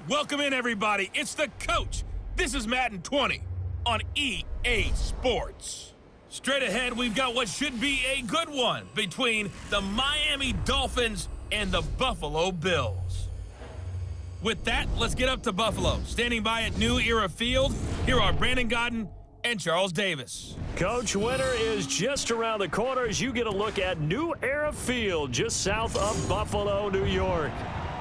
Welcome in, everybody. It's the coach. This is Madden 20 on EA Sports. Straight ahead, we've got what should be a good one between the Miami Dolphins and the Buffalo Bills. With that, let's get up to Buffalo. Standing by at New Era Field, here are Brandon Godden and Charles Davis. Coach, winter is just around the corner as you get a look at New Era Field just south of Buffalo, New York.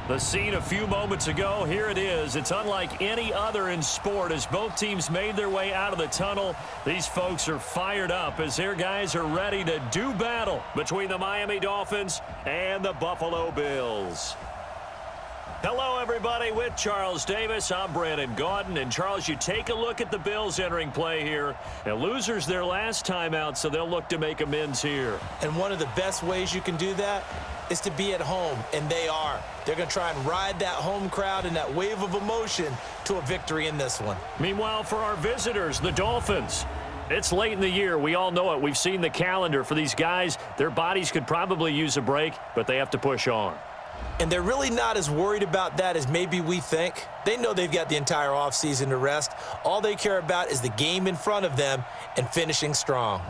The scene a few moments ago, here it is. It's unlike any other in sport as both teams made their way out of the tunnel. These folks are fired up as their guys are ready to do battle between the Miami Dolphins and the Buffalo Bills. Hello, everybody. With Charles Davis, I'm Brandon Godden. And, Charles, you take a look at the Bills entering play here. And losers their last time out, so they'll look to make amends here. And one of the best ways you can do that is to be at home, and they are. They're going to try and ride that home crowd and that wave of emotion to a victory in this one. Meanwhile, for our visitors, the Dolphins. It's late in the year. We all know it. We've seen the calendar for these guys. Their bodies could probably use a break, but they have to push on. And they're really not as worried about that as maybe we think. They know they've got the entire offseason to rest. All they care about is the game in front of them and finishing strong.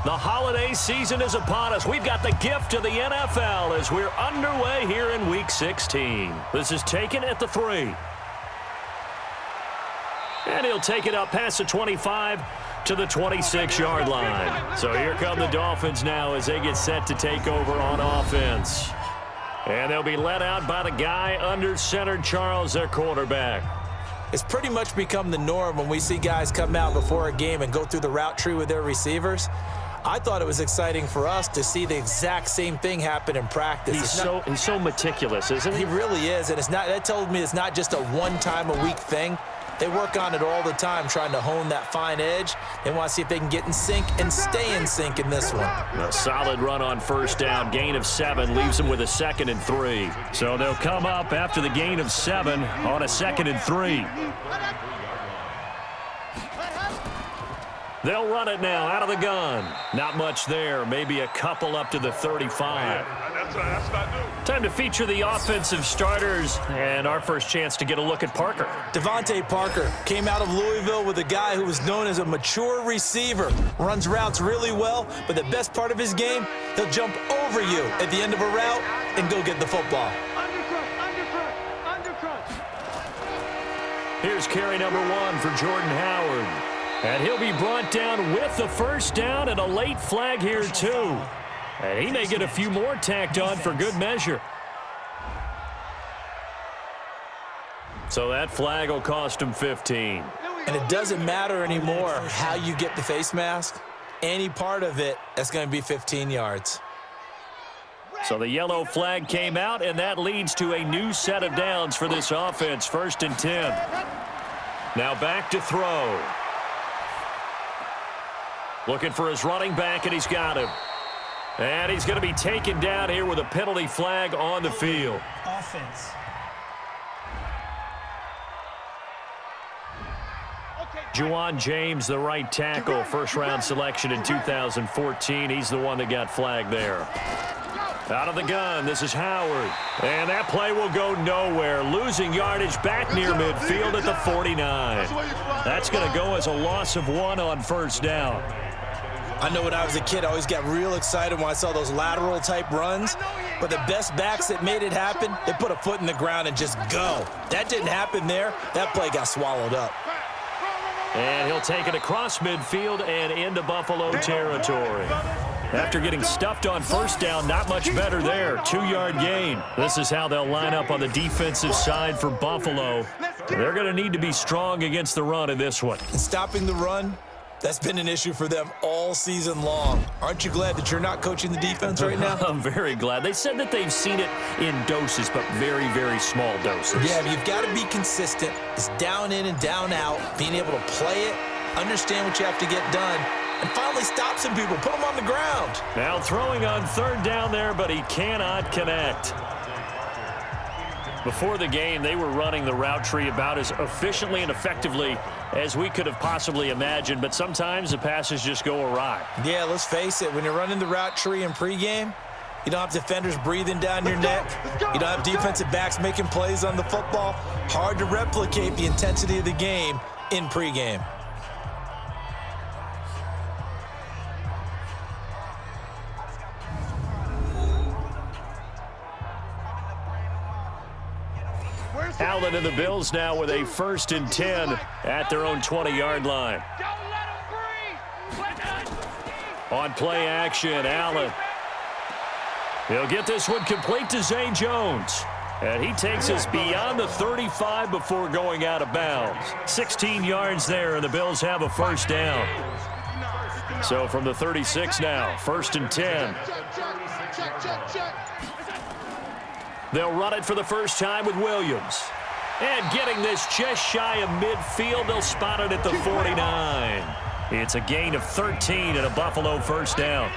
The holiday season is upon us. We've got the gift of the NFL as we're underway here in Week 16. This is taken at the 3. And he'll take it up past the 25 to the 26-yard line. So here come the Dolphins now as they get set to take over on offense. And they'll be led out by the guy under center, Charles, their quarterback. It's pretty much become the norm when we see guys come out before a game and go through the route tree with their receivers. I thought it was exciting for us to see the exact same thing happen in practice. He's so meticulous, isn't he? He really is, and that told me it's not just a one-time-a-week thing. They work on it all the time, trying to hone that fine edge. They want to see if they can get in sync and stay in sync in this one. A solid run on first down. Gain of 7 leaves them with a 2nd and 3. So they'll come up after the gain of 7 on a 2nd and 3. They'll run it now out of the gun. Not much there. Maybe a couple up to the 35. Time to feature the offensive starters and our first chance to get a look at Parker. Devontae Parker came out of Louisville with a guy who was known as a mature receiver. Runs routes really well, but the best part of his game, he'll jump over you at the end of a route and go get the football. Here's carry number 1 for Jordan Howard. And he'll be brought down with the first down and a late flag here, too. And he may get a few more tacked on for good measure. So that flag will cost him 15. And it doesn't matter anymore how you get the face mask. Any part of it, that's going to be 15 yards. So the yellow flag came out, and that leads to a new set of downs for this offense. 1st and 10. Now back to throw. Looking for his running back, and he's got him. And he's going to be taken down here with a penalty flag on the field. Offense. Juwan James, the right tackle, first-round selection in 2014. He's the one that got flagged there. Out of the gun, this is Howard. And that play will go nowhere. Losing yardage back near midfield at the 49. That's going to go as a loss of 1 on first down. I know when I was a kid, I always got real excited when I saw those lateral-type runs. But the best backs that made it happen, they put a foot in the ground and just go. That didn't happen there. That play got swallowed up. And he'll take it across midfield and into Buffalo territory. After getting stuffed on first down, not much better there. 2-yard gain. This is how they'll line up on the defensive side for Buffalo. They're going to need to be strong against the run in this one. And stopping the run, that's been an issue for them all season long. Aren't you glad that you're not coaching the defense right now? I'm very glad. They said that they've seen it in doses, but very, very small doses. Yeah, but you've got to be consistent. It's down in and down out, being able to play it understand what you have to get done, and finally stop some people, put them on the ground. Now throwing on third down there, but he cannot connect. Before the game, they were running the route tree about as efficiently and effectively as we could have possibly imagined, but sometimes the passes just go awry. Yeah, let's face it, when you're running the route tree in pregame, you don't have defenders breathing down your neck. You don't have defensive backs making plays on the football. Hard to replicate the intensity of the game in pregame. Allen and the Bills now with a 1st and 10 at their own 20-yard line. On play action, Allen. He'll get this one complete to Zay Jones. And he takes us beyond the 35 before going out of bounds. 16 yards there, and the Bills have a first down. So from the 36 now, 1st and 10. They'll run it for the first time with Williams. And getting this just shy of midfield, they'll spot it at the 49. It's a gain of 13 and a Buffalo first down.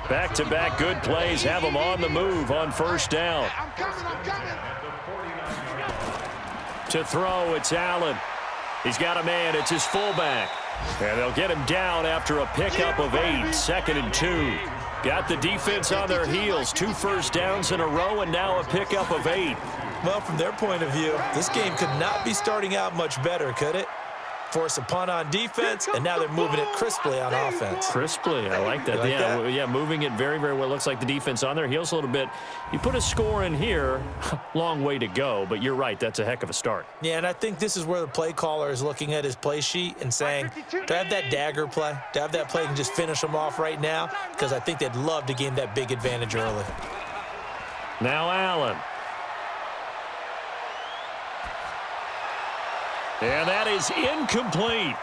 Back-to-back good plays have them on the move on first down. To throw, it's Allen. He's got a man, it's his fullback. And they'll get him down after a pickup of 8, 2nd and 2. Got the defense on their heels, 2 first downs in a row, and now a pickup of 8. Well, from their point of view, this game could not be starting out much better, could it? Force a punt on defense, and now they're moving it crisply on offense. Crisply, I like that. You like that? Yeah, moving it very, very well. Looks like the defense on their heels a little bit. You put a score in here, long way to go, but you're right, that's a heck of a start. Yeah, and I think this is where the play caller is looking at his play sheet and saying, do I have that dagger play? Do I have that play and just finish them off right now? Because I think they'd love to gain that big advantage early. Now Allen. And that is incomplete.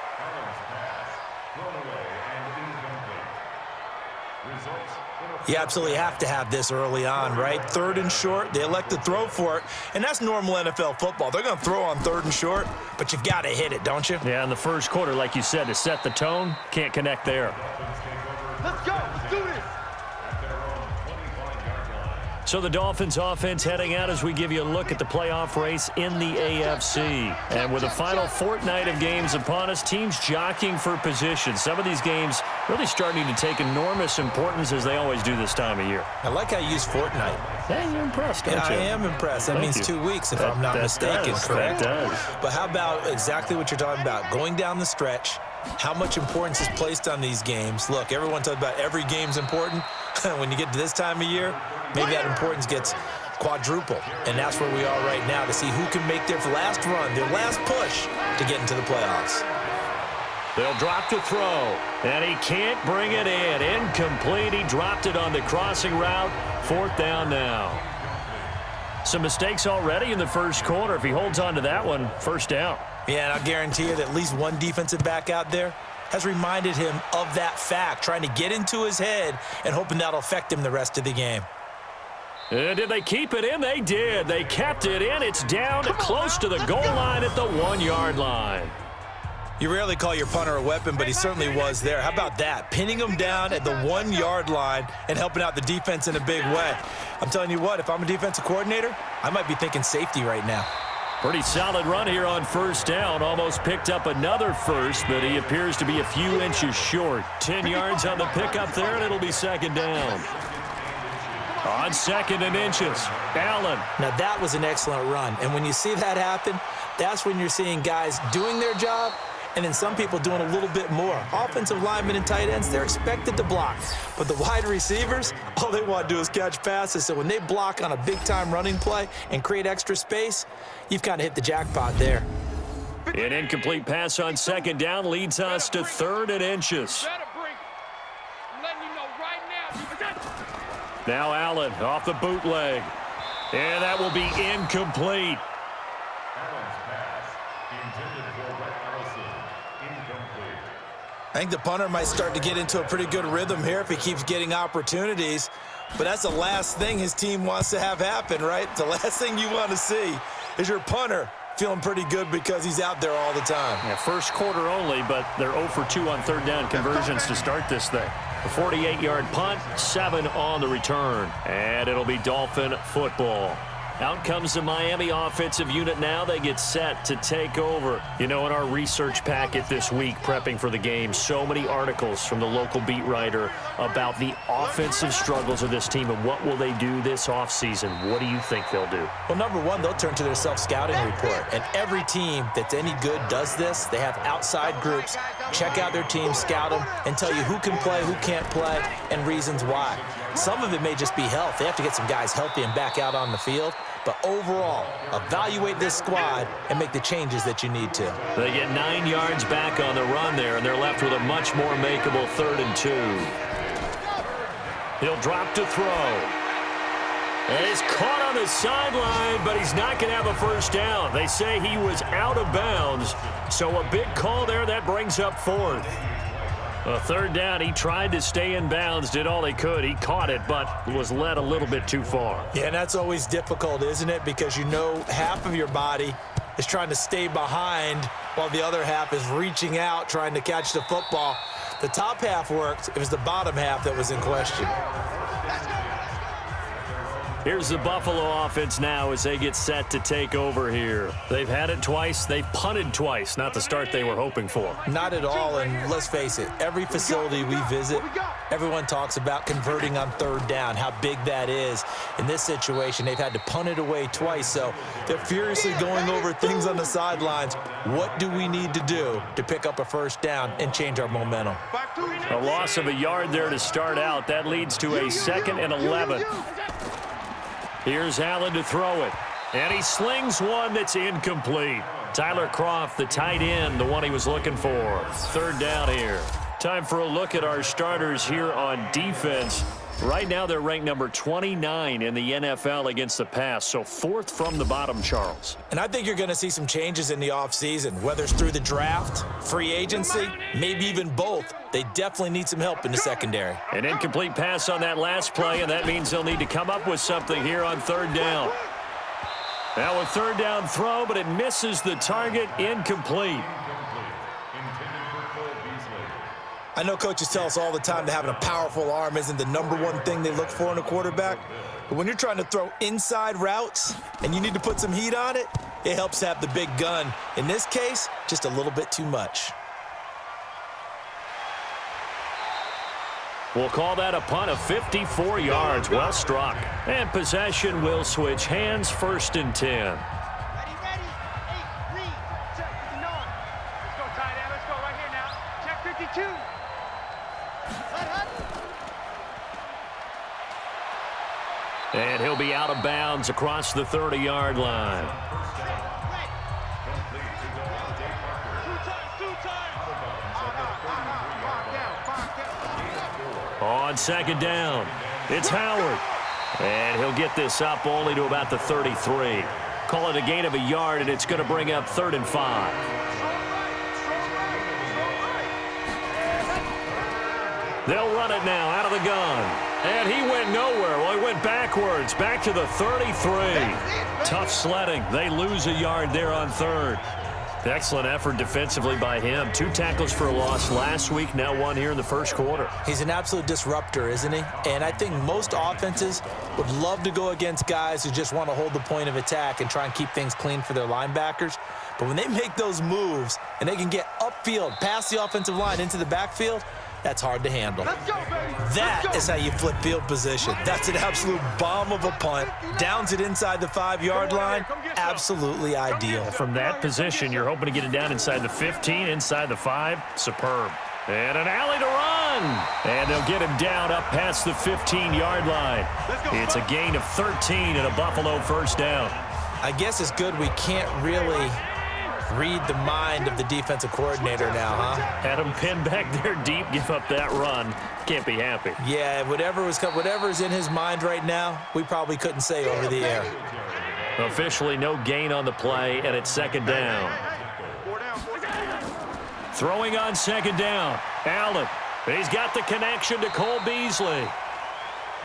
You absolutely have to have this early on, right? 3rd and short, they elect to throw for it, and that's normal NFL football. They're going to throw on 3rd and short, but you've got to hit it, don't you? Yeah, in the first quarter, like you said, to set the tone, can't connect there. Let's go. Let's do this. So the Dolphins offense heading out as we give you a look at the playoff race in the AFC. And with the final fortnight of games upon us, teams jockeying for position. Some of these games really starting to take enormous importance as they always do this time of year. I like how you use fortnight. Yeah, you're impressed, don't Yeah, you? I am impressed. That Thank means you. 2 weeks, if I'm not mistaken, correct? That does. But how about exactly what you're talking about? Going down the stretch, how much importance is placed on these games. Look, everyone talks about every game's important. When you get to this time of year, maybe that importance gets quadruple. And that's where we are right now to see who can make their last run, their last push to get into the playoffs. They'll drop to throw, and he can't bring it in. Incomplete. He dropped it on the crossing route. 4th down now. Some mistakes already in the first quarter. If he holds on to that one, first down. Yeah, and I'll guarantee you that at least one defensive back out there has reminded him of that fact, trying to get into his head and hoping that'll affect him the rest of the game. Did they keep it in? They did. They kept it in. It's down close to the goal line at the 1-yard line. You rarely call your punter a weapon, but he certainly was there. How about that? Pinning him down at the 1-yard line and helping out the defense in a big way. I'm telling you what, if I'm a defensive coordinator, I might be thinking safety right now. Pretty solid run here on first down. Almost picked up another first, but he appears to be a few inches short. 10 yards on the pickup there, and it'll be 2nd down. On 2nd and inches, Allen. Now, that was an excellent run. And when you see that happen, that's when you're seeing guys doing their job and then some people doing a little bit more. Offensive linemen and tight ends, they're expected to block. But the wide receivers, all they want to do is catch passes. So when they block on a big-time running play and create extra space, you've kind of hit the jackpot there. An incomplete pass on 2nd down leads us to 3rd and inches. Now Allen off the bootleg. And that will be incomplete. I think the punter might start to get into a pretty good rhythm here if he keeps getting opportunities. But that's the last thing his team wants to have happen, right? The last thing you want to see is your punter feeling pretty good because he's out there all the time. Yeah, first quarter only, but they're 0 for 2 on third down conversions to start this thing. A 48-yard punt, 7 on the return. And it'll be Dolphin football. Out comes the Miami offensive unit now. They get set to take over. You know, in our research packet this week, prepping for the game, so many articles from the local beat writer about the offensive struggles of this team and what will they do this offseason. What do you think they'll do? Well, number one, they'll turn to their self-scouting report. And every team that's any good does this. They have outside groups, check out their team, scout them, and tell you who can play, who can't play, and reasons why. Some of it may just be health. They have to get some guys healthy and back out on the field. But overall, evaluate this squad and make the changes that you need to. They get 9 yards back on the run there, and they're left with a much more makeable 3rd and 2. He'll drop to throw. And he's caught on the sideline, but he's not going to have a first down. They say he was out of bounds, so a big call there that brings up 4th. A 3rd down, he tried to stay in bounds, did all he could. He caught it, but was led a little bit too far. Yeah, and that's always difficult, isn't it? Because you know half of your body is trying to stay behind while the other half is reaching out, trying to catch the football. The top half worked. It was the bottom half that was in question. Here's the Buffalo offense now as they get set to take over here. They've had it twice. They've punted twice. Not the start they were hoping for. Not at all, and let's face it, every facility we visit, everyone talks about converting on 3rd down, how big that is. In this situation, they've had to punt it away twice, so they're furiously going over things on the sidelines. What do we need to do to pick up a 1st down and change our momentum? A loss of a yard there to start out. That leads to a 2nd and 11. Here's Allen to throw it. And he slings one that's incomplete. Tyler Kroft, the tight end, the one he was looking for. 3rd down here. Time for a look at our starters here on defense. Right now they're ranked number 29 in the NFL against the pass, so 4th from the bottom, Charles. And I think you're going to see some changes in the offseason, whether it's through the draft, free agency, maybe even both. They definitely need some help in the secondary. An incomplete pass on that last play, and that means they'll need to come up with something here on 3rd down. Now a 3rd down throw, but it misses the target, incomplete. I know coaches tell us all the time that having a powerful arm isn't the number one thing they look for in a quarterback. But when you're trying to throw inside routes and you need to put some heat on it, it helps to have the big gun. In this case, just a little bit too much. We'll call that a punt of 54 yards. Well struck. And possession will switch hands, 1st and 10. Ready. 8, read. Check 59. Let's go, tight end. Let's go right here now. Check 52. And he'll be out of bounds across the 30-yard line. On 2nd down, it's Howard. And he'll get this up only to about the 33. Call it a gain of a yard, and it's going to bring up 3rd and 5. They'll run it now out of the gun. And he went nowhere. Well, he went backwards, back to the 33. Tough sledding. They lose a yard there on 3rd. Excellent effort defensively by him. 2 tackles for a loss last week, now 1 here in the 1st quarter. He's an absolute disruptor, isn't he? And I think most offenses would love to go against guys who just want to hold the point of attack and try and keep things clean for their linebackers. But when they make those moves and they can get upfield, past the offensive line into the backfield, that's hard to handle. That is how you flip field position. That's an absolute bomb of a punt. Downs it inside the 5-yard line. Absolutely ideal. From that position, you're hoping to get it down inside the 15, inside the 5. Superb. And an alley to run. And they'll get him down up past the 15-yard line. It's a gain of 13 and a Buffalo 1st down. I guess it's good we can't really read the mind of the defensive coordinator now, huh? Had him pinned back there deep, give up that run. Can't be happy. Yeah, whatever's in his mind right now, we probably couldn't say over the air. Officially no gain on the play, and it's 2nd down. Throwing on 2nd down. Allen. He's got the connection to Cole Beasley.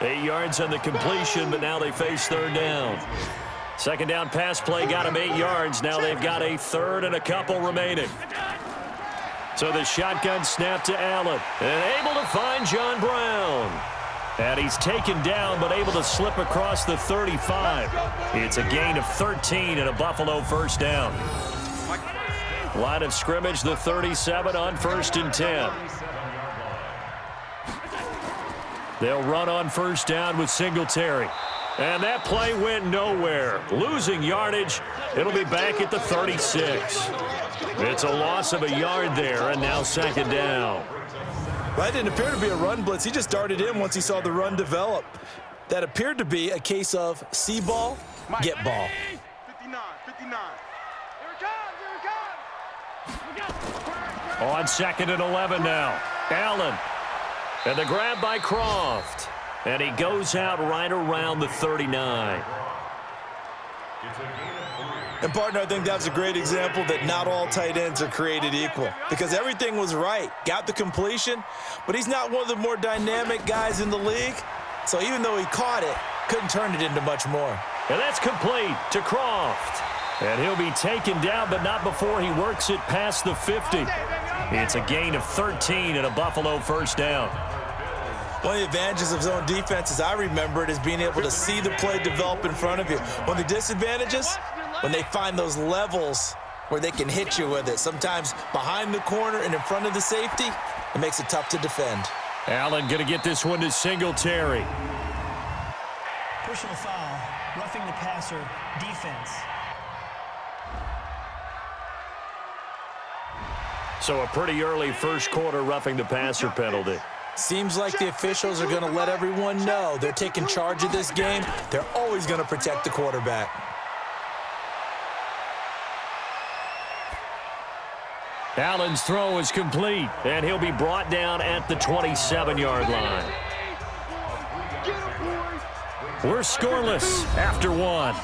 8 yards on the completion, but now they face 3rd down. Second down pass play got him 8 yards. Now they've got a third and a couple remaining. So the shotgun snap to Allen. And able to find John Brown. And he's taken down but able to slip across the 35. It's a gain of 13 and a Buffalo first down. Line of scrimmage, the 37 on 1st and 10. They'll run on first down with Singletary. And that play went nowhere. Losing yardage. It'll be back at the 36. It's a loss of a yard there, and now second down. Well, that didn't appear to be a run blitz. He just darted in once he saw the run develop. That appeared to be a case of see ball, get ball. 59, 59. Here it comes, On 2nd and 11 now. Allen. And the grab by Croft. And he goes out right around the 39. And, partner, I think that's a great example that not all tight ends are created equal because everything was right. Got the completion, but he's not one of the more dynamic guys in the league. So even though he caught it, couldn't turn it into much more. And that's complete to Croft. And he'll be taken down, but not before he works it past the 50. It's a gain of 13 and a Buffalo first down. One of the advantages of zone defense, as I remember it, is being able to see the play develop in front of you. One of the disadvantages, when they find those levels where they can hit you with it. Sometimes behind the corner and in front of the safety, it makes it tough to defend. Allen going to get this one to Singletary. Personal foul, roughing the passer, defense. So a pretty early first quarter roughing the passer penalty. Seems like the officials are going to let everyone know they're taking charge of this game. They're always going to protect the quarterback. Allen's throw is complete, and he'll be brought down at the 27-yard line. We're scoreless after one.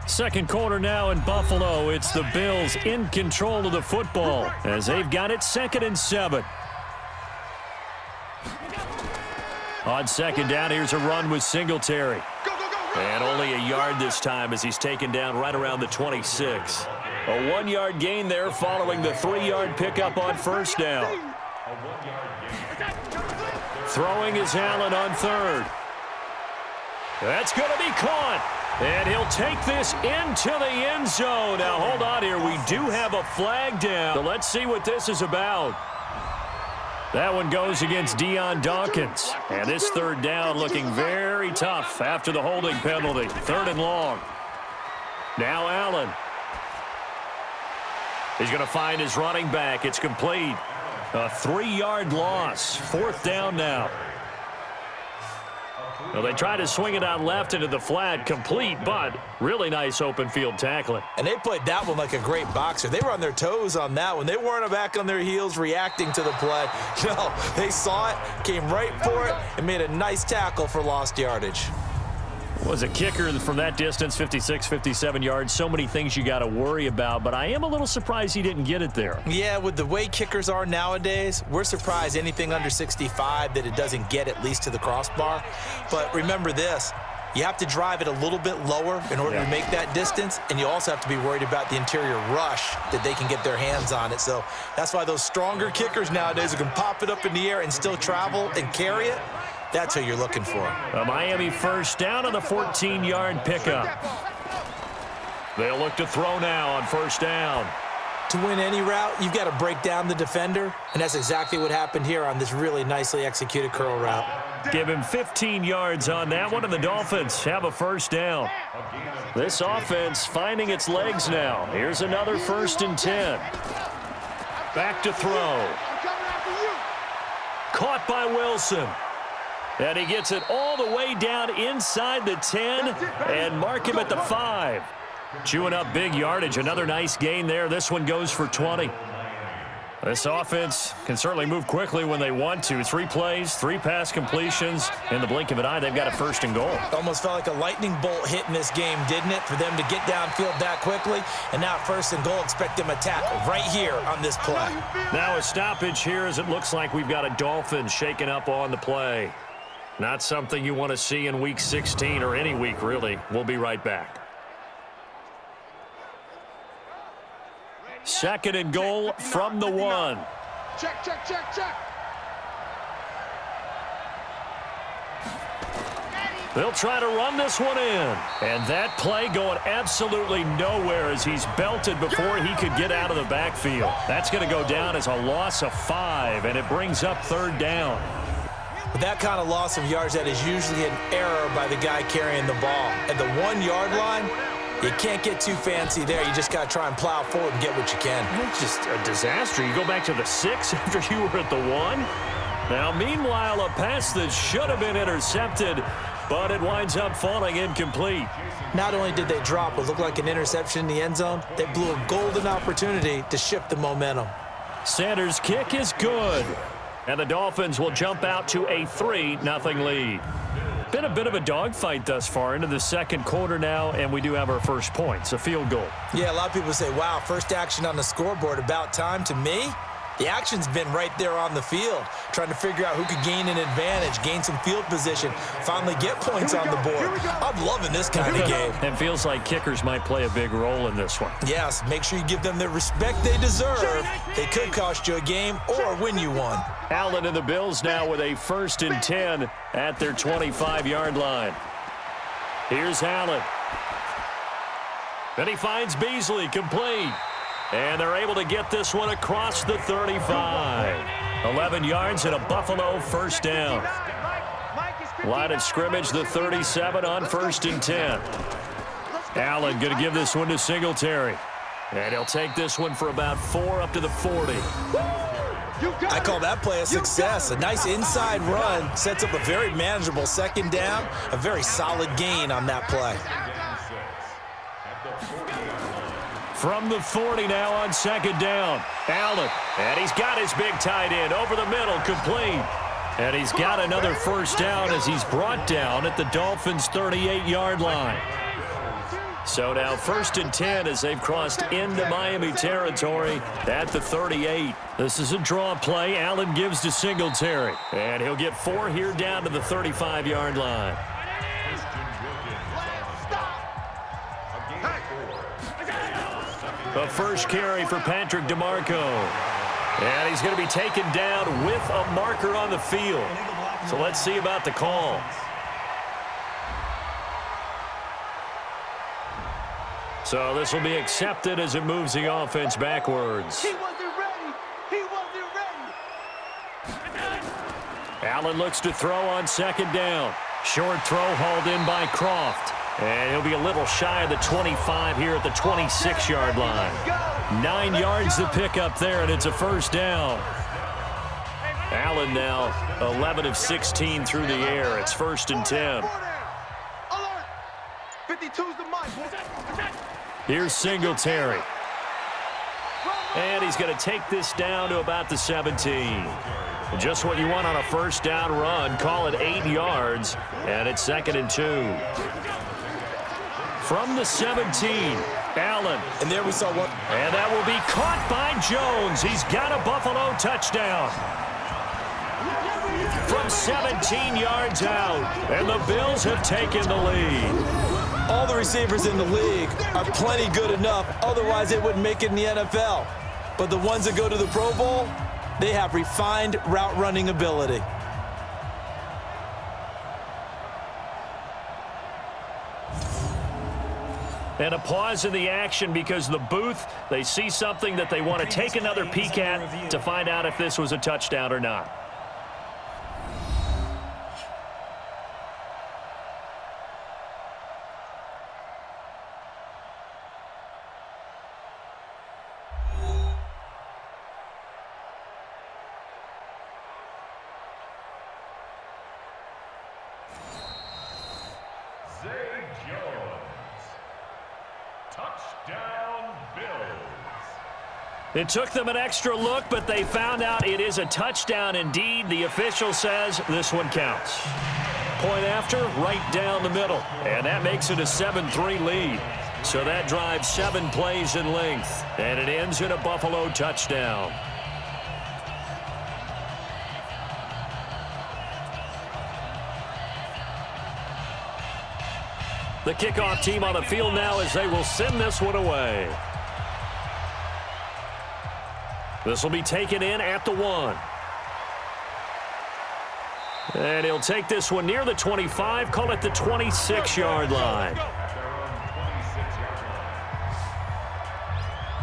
Second quarter now in Buffalo. It's the Bills in control of the football as they've got it 2nd and 7. On second down, here's a run with Singletary. And only a yard this time as he's taken down right around the 26. A 1-yard gain there following the 3-yard pickup on first down. Throwing is Allen on third. That's going to be caught. And he'll take this into the end zone. Now, hold on here. We do have a flag down. So let's see what this is about. That one goes against Deion Dawkins. And this third down looking very tough after the holding penalty. 3rd and long. Now Allen. He's going to find his running back. It's complete. A 3-yard loss. 4th down now. Well, they try to swing it out left into the flat, complete, but really nice open field tackling. And they played that one like a great boxer. They were on their toes on that one. They weren't back on their heels reacting to the play. No, they saw it, came right for it, and made a nice tackle for lost yardage. Was a kicker from that distance, 56, 57 yards. So many things you got to worry about, but I am a little surprised he didn't get it there. Yeah, with the way kickers are nowadays, we're surprised anything under 65 that it doesn't get at least to the crossbar. But remember this, you have to drive it a little bit lower in order to make that distance, and you also have to be worried about the interior rush that they can get their hands on it. So that's why those stronger kickers nowadays who can pop it up in the air and still travel and carry it, that's who you're looking for. A Miami first down on the 14-yard pickup. They'll look to throw now on first down. To win any route, you've got to break down the defender, and that's exactly what happened here on this really nicely executed curl route. Give him 15 yards on that one, and the Dolphins have a first down. This offense finding its legs now. Here's another 1st and 10. Back to throw. Caught by Wilson. And he gets it all the way down inside the 10 and mark him at the 5. Chewing up big yardage. Another nice gain there. This one goes for 20. This offense can certainly move quickly when they want to. 3 plays, 3 pass completions. In the blink of an eye, they've got a 1st and goal. Almost felt like a lightning bolt hit in this game, didn't it? For them to get downfield that quickly. And now 1st and goal, expect them to tackle right here on this play. Now a stoppage here as it looks like we've got a Dolphins shaking up on the play. Not something you want to see in Week 16 or any week, really. We'll be right back. 2nd and goal from the 1. Check, check, check, check. They'll try to run this one in. And that play going absolutely nowhere as he's belted before he could get out of the backfield. That's going to go down as a loss of 5, and it brings up 3rd down. With that kind of loss of yards, that is usually an error by the guy carrying the ball. At the 1-yard line, you can't get too fancy there. You just got to try and plow forward and get what you can. It's just a disaster. You go back to the 6 after you were at the 1. Now, meanwhile, a pass that should have been intercepted, but it winds up falling incomplete. Not only did they drop what looked like an interception in the end zone, they blew a golden opportunity to shift the momentum. Sanders' kick is good. And the Dolphins will jump out to a 3-0 lead. Been a bit of a dogfight thus far into the 2nd quarter now, and we do have our first points, a field goal. Yeah, a lot of people say, wow, first action on the scoreboard, about time. To me, the action's been right there on the field, trying to figure out who could gain an advantage, gain some field position, finally get points on the board. I'm loving this kind of game. It feels like kickers might play a big role in this one. Yes, make sure you give them the respect they deserve. They could cost you a game or win you one. Allen and the Bills now with a 1st and 10 at their 25-yard line. Here's Allen. Then he finds Beasley, complete. And they're able to get this one across the 35. 11 yards and a Buffalo 1st down. Line of scrimmage, the 37 on 1st and 10. Allen going to give this one to Singletary. And he'll take this one for about 4 up to the 40. I call that play a success. A nice inside run sets up a very manageable 2nd down. A very solid gain on that play. From the 40 now on 2nd down. Allen, and he's got his big tight end over the middle, complete. And he's got another 1st down as he's brought down at the Dolphins' 38-yard line. So now 1st and 10 as they've crossed into Miami territory at the 38. This is a draw play. Allen gives to Singletary. And he'll get 4 here down to the 35-yard line. The first carry for Patrick DeMarco. And he's going to be taken down with a marker on the field. So let's see about the call. So this will be accepted as it moves the offense backwards. He wasn't ready. He wasn't ready. Allen looks to throw on 2nd down. Short throw hauled in by Croft. And he'll be a little shy of the 25 here at the 26-yard line. 9 yards to pick up there, and it's a 1st down. Allen now 11 of 16 through the air. It's 1st and 10. 52's the mic. Here's Singletary. And he's going to take this down to about the 17. Just what you want on a 1st down run. Call it 8 yards, and it's 2nd and 2. From the 17, Allen. And there we saw one. And that will be caught by Jones. He's got a Buffalo touchdown. From 17 yards out, and the Bills have taken the lead. All the receivers in the league are plenty good enough, otherwise they wouldn't make it in the NFL. But the ones that go to the Pro Bowl, they have refined route running ability. And a pause in the action because the booth, they see something that they want to take another peek at to find out if this was a touchdown or not. It took them an extra look, but they found out it is a touchdown indeed. The official says this one counts. Point after, right down the middle. And that makes it a 7-3 lead. So that drives 7 plays in length. And it ends in a Buffalo touchdown. The kickoff team on the field now as they will send this one away. This will be taken in at the 1. And he'll take this one near the 25, call it the 26-yard line.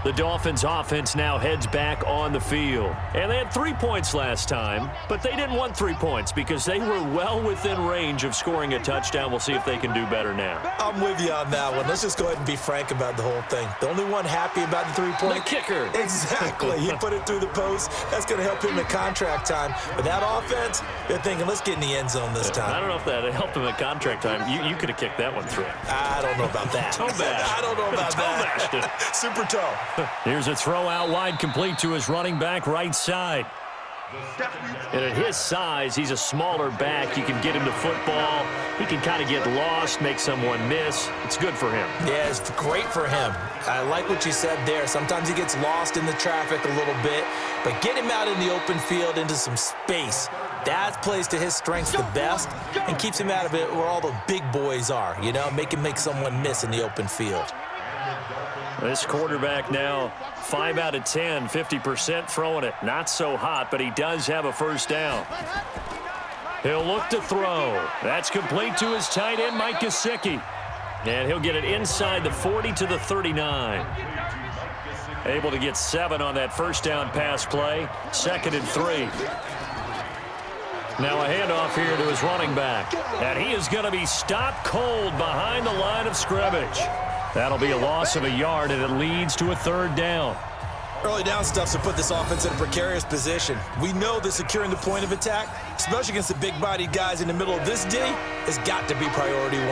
The Dolphins offense now heads back on the field. And they had 3 points last time, but they didn't want 3 points because they were well within range of scoring a touchdown. We'll see if they can do better now. I'm with you on that one. Let's just go ahead and be frank about the whole thing. The only one happy about the 3-point? The kicker. Exactly. He put it through the post. That's going to help him at contract time. But that offense, they're thinking, let's get in the end zone this time. I don't know if that helped him at contract time. You could have kicked that one through. I don't know about that. Toe bash. I don't know about that. Toe bashed it. Super toe. Here's a throw out wide, complete to his running back right side. And at his size, he's a smaller back. You can get him to football. He can kind of get lost, make someone miss. It's good for him. Yeah, it's great for him. I like what you said there. Sometimes he gets lost in the traffic a little bit, but get him out in the open field into some space. That plays to his strengths the best and keeps him out of it where all the big boys are, you know, make him make someone miss in the open field. This quarterback now 5 out of 10, 50% throwing it. Not so hot, but he does have a first down. He'll look to throw. That's complete to his tight end, Mike Gesicki. And he'll get it inside the 40 to the 39. Able to get 7 on that first down pass play. 2nd and 3. Now a handoff here to his running back. And he is going to be stopped cold behind the line of scrimmage. That'll be a loss of a yard, and it leads to a 3rd down. Early down stuff to put this offense in a precarious position. We know that securing the point of attack, especially against the big-bodied guys in the middle of this D, has got to be priority 1.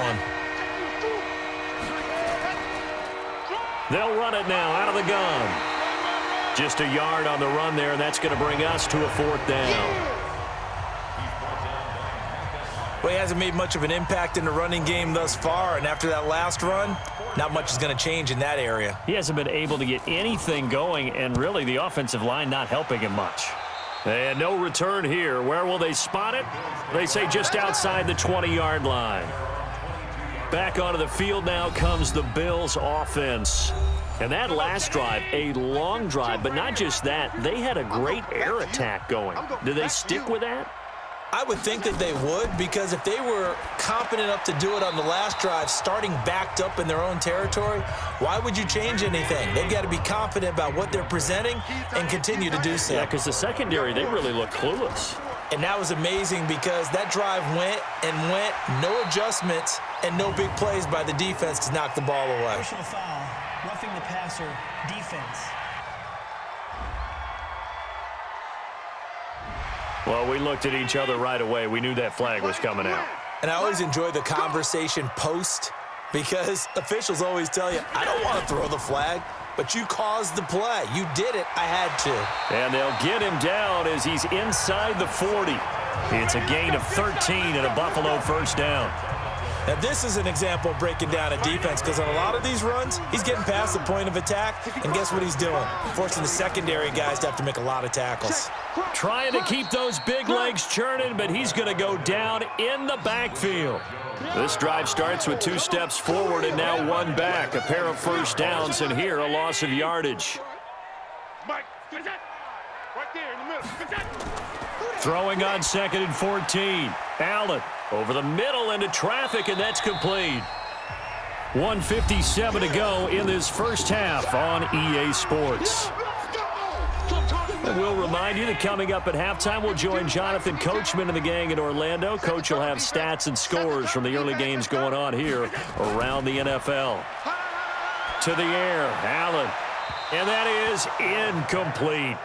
They'll run it now out of the gun. Just a yard on the run there, and that's going to bring us to a 4th down. Well, he hasn't made much of an impact in the running game thus far, and after that last run, not much is going to change in that area. He hasn't been able to get anything going, and really the offensive line not helping him much. And no return here. Where will they spot it? They say just outside the 20-yard line. Back onto the field now comes the Bills offense. And that last drive, a long drive, but not just that. They had a great air attack going. Do they stick with that? I would think that they would, because if they were confident enough to do it on the last drive, starting backed up in their own territory, why would you change anything? They've got to be confident about what they're presenting and continue to do so. Yeah, because the secondary, they really look clueless. And that was amazing because that drive went and went, no adjustments and no big plays by the defense to knock the ball away. Personal foul, roughing the passer, defense. Well, we looked at each other right away. We knew that flag was coming out. And I always enjoy the conversation post because officials always tell you, I don't want to throw the flag, but you caused the play. You did it. I had to. And they'll get him down as he's inside the 40. It's a gain of 13 and a Buffalo first down. Now, this is an example of breaking down a defense because on a lot of these runs, he's getting past the point of attack, and guess what he's doing? Forcing the secondary guys to have to make a lot of tackles. Trying to keep those big legs churning, but he's going to go down in the backfield. This drive starts with 2 steps forward and now 1 back. A pair of first downs, and here a loss of yardage. Mike, right there in the middle. Throwing on 2nd and 14. Allen over the middle into traffic, and that's complete. 1:57 to go in this first half on EA Sports. And we'll remind you that coming up at halftime, we'll join Jonathan Coachman and the gang in Orlando. Coach will have stats and scores from the early games going on here around the NFL. To the air, Allen. And that is incomplete.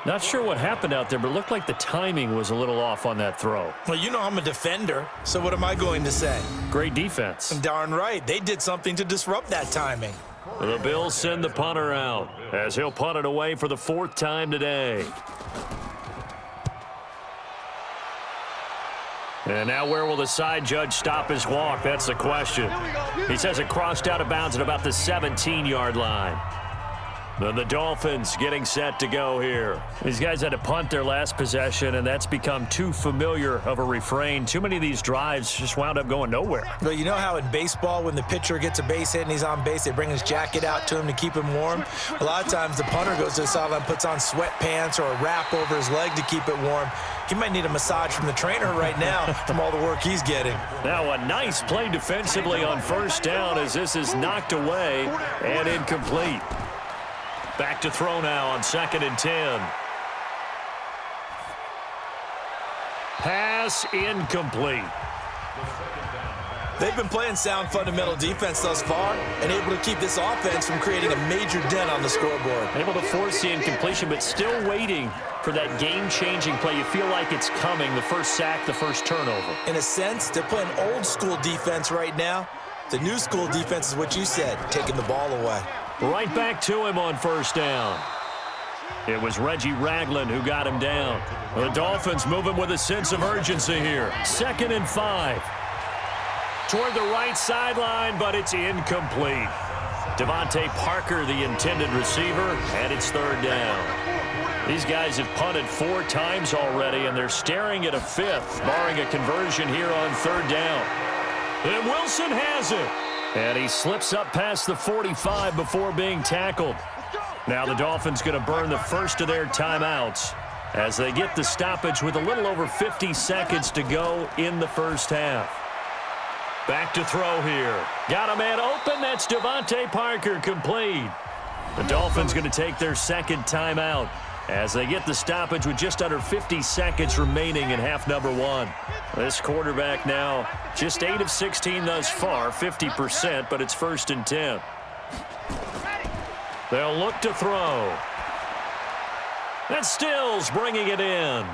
Not sure what happened out there, but it looked like the timing was a little off on that throw. Well, you know I'm a defender, so what am I going to say? Great defense. Darn right. They did something to disrupt that timing. The Bills send the punter out as he'll punt it away for the 4th time today. And now where will the side judge stop his walk? That's the question. He says it crossed out of bounds at about the 17-yard line. The Dolphins getting set to go here. These guys had to punt their last possession, and that's become too familiar of a refrain. Too many of these drives just wound up going nowhere. Well, you know how in baseball, when the pitcher gets a base hit and he's on base, they bring his jacket out to him to keep him warm? A lot of times the punter goes to the sideline, puts on sweatpants or a wrap over his leg to keep it warm. He might need a massage from the trainer right now from all the work he's getting. Now a nice play defensively on first down as this is knocked away and incomplete. Back to throw now on 2nd and 10. Pass incomplete. They've been playing sound fundamental defense thus far and able to keep this offense from creating a major dent on the scoreboard. Able to force the incompletion, but still waiting for that game-changing play. You feel like it's coming, the first sack, the first turnover. In a sense, they're playing old-school defense right now. The new school defense is what you said, taking the ball away. Right back to him on first down. It was Reggie Ragland who got him down. The Dolphins moving with a sense of urgency here. 2nd and 5. Toward the right sideline, but it's incomplete. Devontae Parker, the intended receiver, and it's 3rd down. These guys have punted 4 times already, and they're staring at a 5th, barring a conversion here on 3rd down. And Wilson has it. And he slips up past the 45 before being tackled. Now the Dolphins going to burn the first of their timeouts as they get the stoppage with a little over 50 seconds to go in the first half. Back to throw here. Got a man open. That's Devontae Parker, complete. The Dolphins going to take their 2nd timeout as they get the stoppage with just under 50 seconds remaining in half number 1. This quarterback now just 8 of 16 thus far, 50%, but it's 1st and 10. They'll look to throw. That's Stills bringing it in.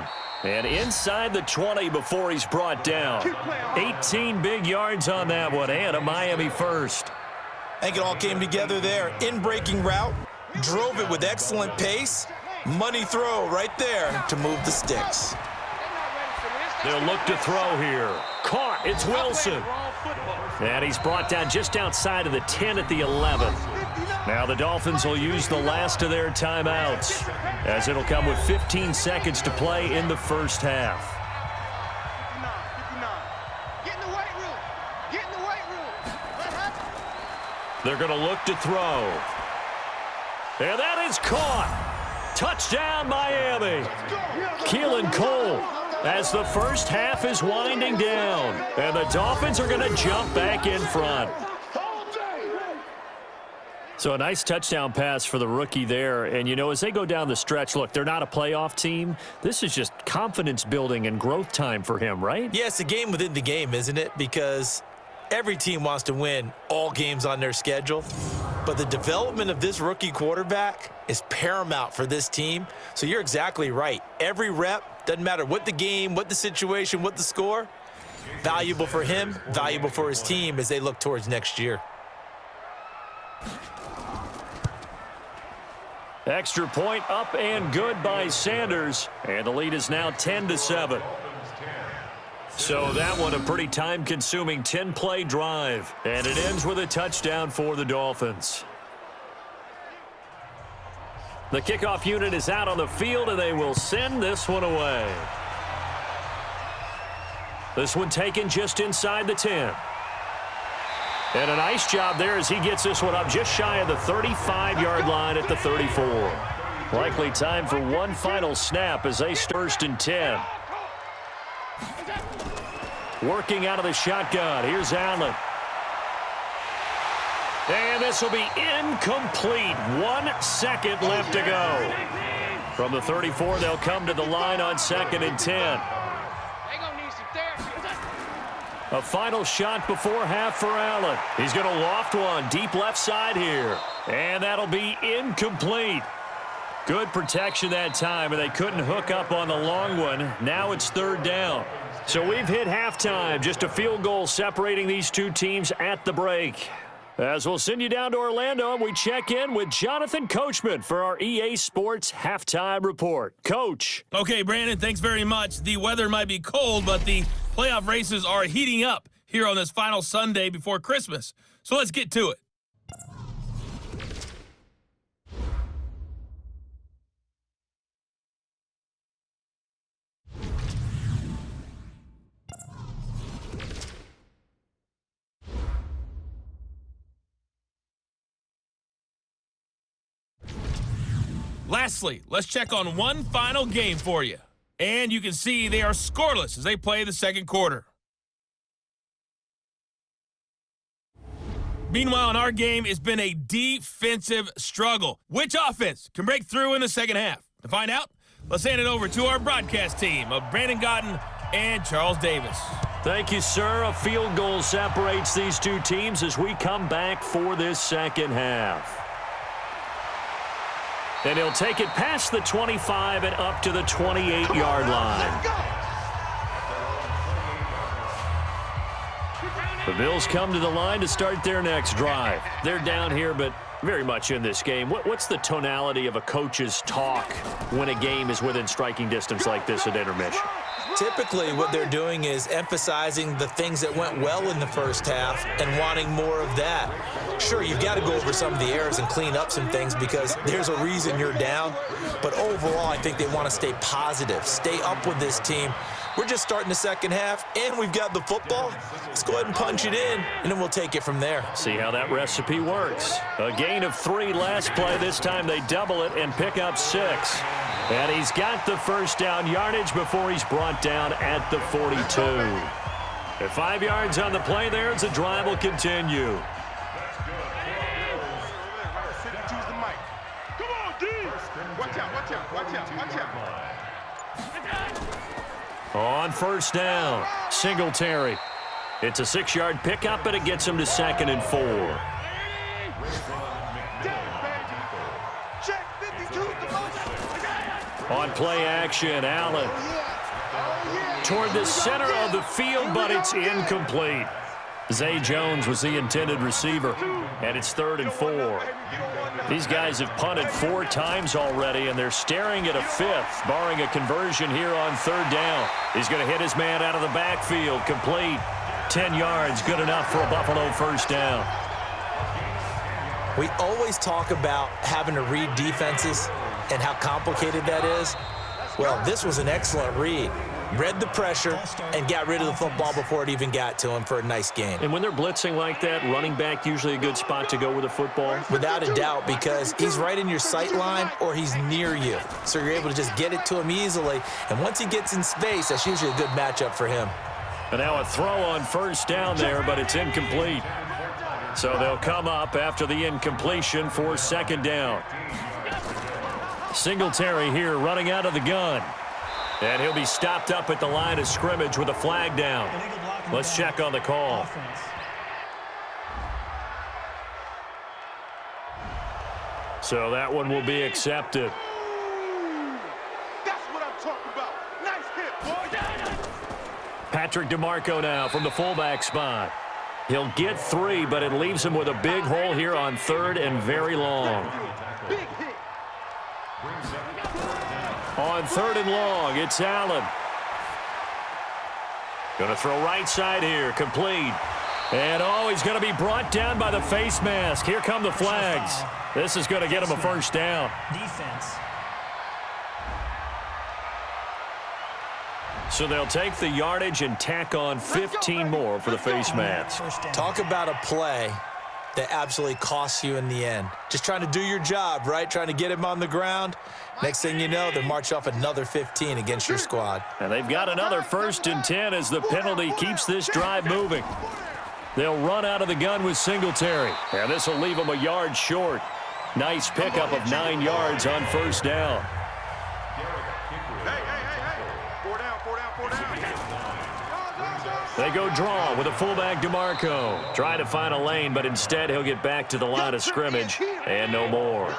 And inside the 20 before he's brought down. 18 big yards on that one, and a Miami first. I think it all came together there. In-breaking route, drove it with excellent pace. Money throw right there to move the sticks. They'll look to throw here. Caught. It's Wilson. And he's brought down just outside of the 10 at the 11. Now the Dolphins will use the last of their timeouts as it'll come with 15 seconds to play in the first half. Get in the weight room. Get in the weight room. They're going to look to throw. And that is caught. Touchdown, Miami. Keelan Cole as the first half is winding down. And the Dolphins are going to jump back in front. So a nice touchdown pass for the rookie there. And, you know, as they go down the stretch, look, they're not a playoff team. This is just confidence building and growth time for him, right? Yeah, it's a game within the game, isn't it? Because every team wants to win all games on their schedule. But the development of this rookie quarterback is paramount for this team. So you're exactly right. Every rep, doesn't matter what the game, what the situation, what the score, valuable for him, valuable for his team as they look towards next year. Extra point up and good by Sanders. And the lead is now 10-7. So that one a pretty time-consuming 10-play drive. And it ends with a touchdown for the Dolphins. The kickoff unit is out on the field, and they will send this one away. This one taken just inside the 10. And a nice job there as he gets this one up just shy of the 35-yard line at the 34. Likely time for one final snap as they start 1st and 10. Working out of the shotgun. Here's Allen. And this will be incomplete. 1 second left to go. From the 34, they'll come to the line on 2nd and 10. A final shot before half for Allen. He's going to loft one deep left side here. And that'll be incomplete. Good protection that time, and they couldn't hook up on the long one. Now it's 3rd down. So we've hit halftime. Just a field goal separating these two teams at the break. As we'll send you down to Orlando, and we check in with Jonathan Coachman for our EA Sports Halftime Report. Coach. Okay, Brandon, thanks very much. The weather might be cold, but the playoff races are heating up here on this final Sunday before Christmas. So let's get to it. Lastly, let's check on one final game for you. And you can see they are scoreless as they play the second quarter. Meanwhile, in our game, it's been a defensive struggle. Which offense can break through in the second half? To find out, let's hand it over to our broadcast team of Brandon Gotten and Charles Davis. Thank you, sir. A field goal separates these two teams as we come back for this second half. And he'll take it past the 25 and up to the 28-yard line. The Bills come to the line to start their next drive. They're down here, but very much in this game. What's the tonality of a coach's talk when a game is within striking distance like this at intermission? Typically, what they're doing is emphasizing the things that went well in the first half and wanting more of that. Sure, you've got to go over some of the errors and clean up some things because there's a reason you're down. But overall, I think they want to stay positive, stay up with this team. We're just starting the second half, and we've got the football. Let's go ahead and punch it in, and then we'll take it from there. See how that recipe works. A gain of 3 last play. This time they double it and pick up 6. And he's got the first down yardage before he's brought down at the 42. At 5 yards on the play there as the drive will continue. On first down, Singletary. It's a 6-yard pickup, but it gets him to 2nd and 4. On play action, Allen. Toward the center of the field, but it's incomplete. Zay Jones was the intended receiver, and it's 3rd and 4. These guys have punted 4 times already, and they're staring at a 5th, barring a conversion here on 3rd down. He's going to hit his man out of the backfield, complete. 10 yards, good enough for a Buffalo first down. We always talk about having to read defenses and how complicated that is. Well, this was an excellent read. Read the pressure and got rid of the football before it even got to him for a nice gain. And when they're blitzing like that, running back usually a good spot to go with the football? Without a doubt, because he's right in your sight line or he's near you. So you're able to just get it to him easily. And once he gets in space, that's usually a good matchup for him. And now a throw on first down there, but it's incomplete. So they'll come up after the incompletion for 2nd down. Singletary here running out of the gun. And he'll be stopped up at the line of scrimmage with a flag down. Let's check on the call. So that one will be accepted. That's what I'm talking about. Nice hit, boy. Patrick DeMarco now from the fullback spot. He'll get 3, but it leaves him with a big hole here on 3rd and very long. Big hit. On 3rd and long, it's Allen. Going to throw right side here, complete. And, he's going to be brought down by the face mask. Here come the flags. This is going to get him a first down. Defense. So they'll take the yardage and tack on 15 more for the face mask. Talk about a play that absolutely costs you in the end. Just trying to do your job, right? Trying to get him on the ground. Next thing you know, they march off another 15 against your squad. And they've got another 1st and 10 as the penalty keeps this drive moving. They'll run out of the gun with Singletary. And this will leave them a yard short. Nice pickup of 9 yards on first down. They go draw with a fullback DeMarco. Try to find a lane, but instead he'll get back to the line of scrimmage and no more.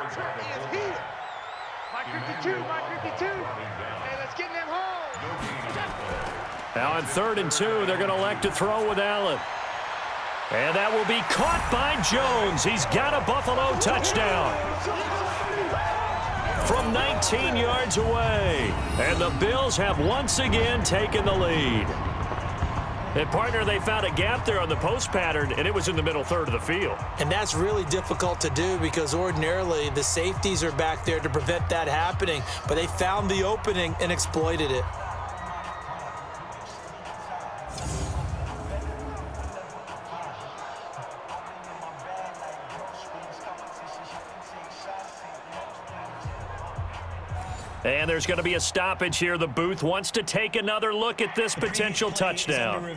My 52, my 52. Hey, let's get them home. Now on 3rd and 2, they're going to elect to throw with Allen. And that will be caught by Jones. He's got a Buffalo touchdown from 19 yards away. And the Bills have once again taken the lead. And, partner, they found a gap there on the post pattern, and it was in the middle 3rd of the field. And that's really difficult to do because ordinarily the safeties are back there to prevent that happening. But they found the opening and exploited it. And there's going to be a stoppage here. The booth wants to take another look at this potential touchdown.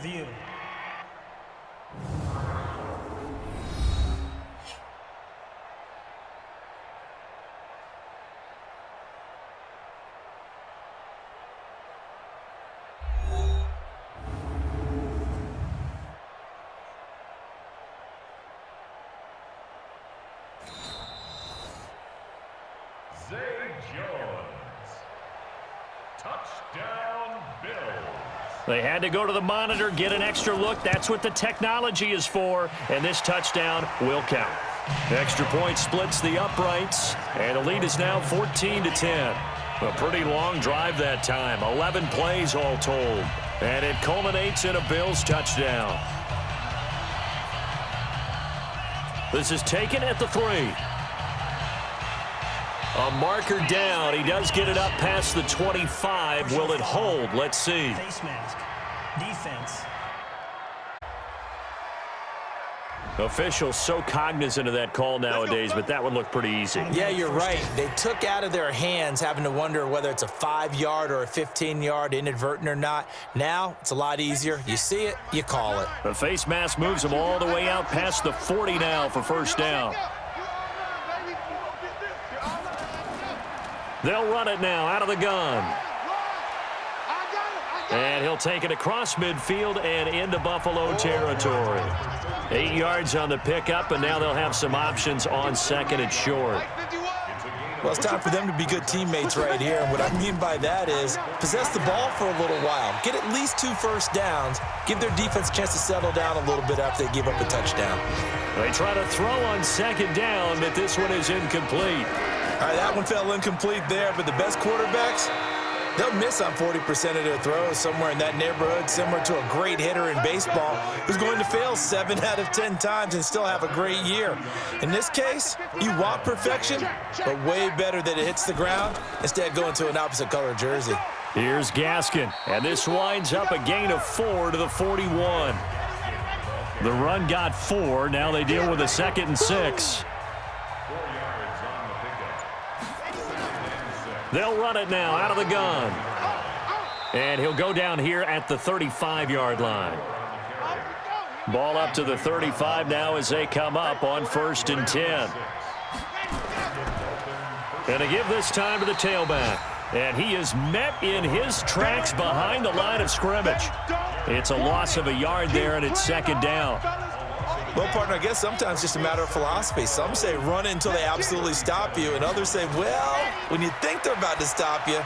Touchdown, Bills. They had to go to the monitor, get an extra look. That's what the technology is for, and this touchdown will count. Extra point splits the uprights, and the lead is now 14-10. A pretty long drive that time, 11 plays all told, and it culminates in a Bills touchdown. This is taken at the 3. A marker down. He does get it up past the 25. Will it hold? Let's see. Face mask. Defense. Officials so cognizant of that call nowadays, but that one looked pretty easy. Yeah, you're right. They took out of their hands having to wonder whether it's a 5-yard or a 15-yard, inadvertent or not. Now, it's a lot easier. You see it, you call it. The face mask moves them all the way out past the 40 now for first down. They'll run it now out of the gun. And he'll take it across midfield and into Buffalo territory. 8 yards on the pickup, and now they'll have some options on second and short. Well, it's time for them to be good teammates right here. And what I mean by that is possess the ball for a little while. Get at least 2 first downs. Give their defense a chance to settle down a little bit after they give up a touchdown. They try to throw on second down, but this one is incomplete. All right, that one fell incomplete there, but the best quarterbacks, they'll miss on 40% of their throws, somewhere in that neighborhood, similar to a great hitter in baseball who's going to fail 7 out of 10 times and still have a great year. In this case, you want perfection, but way better that it hits the ground instead of going to an opposite color jersey. Here's Gaskin, and this winds up a gain of 4 to the 41. The run got 4. Now they deal with a 2nd and 6. They'll run it now out of the gun. And he'll go down here at the 35-yard line. Ball up to the 35 now as they come up on 1st and 10. And to give this time to the tailback. And he is met in his tracks behind the line of scrimmage. It's a loss of a yard there, and it's 2nd down. Well, partner, I guess sometimes it's just a matter of philosophy. Some say run it until they absolutely stop you, and others say, well, when you think they're about to stop you,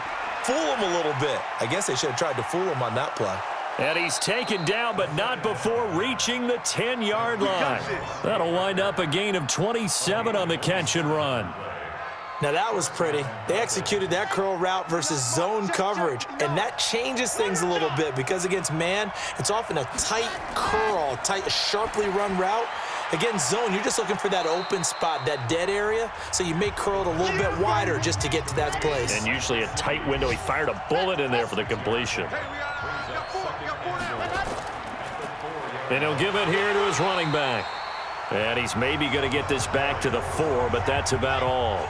fool them a little bit. I guess they should have tried to fool them on that play. And he's taken down, but not before reaching the 10-yard line. That'll wind up a gain of 27 on the catch and run. Now, that was pretty. They executed that curl route versus zone coverage, and that changes things a little bit because against man, it's often a tight curl, tight, sharply run route. Against zone, you're just looking for that open spot, that dead area, so you may curl it a little bit wider just to get to that place. And usually a tight window. He fired a bullet in there for the completion. And he'll give it here to his running back. And he's maybe going to get this back to the 4, but that's about all.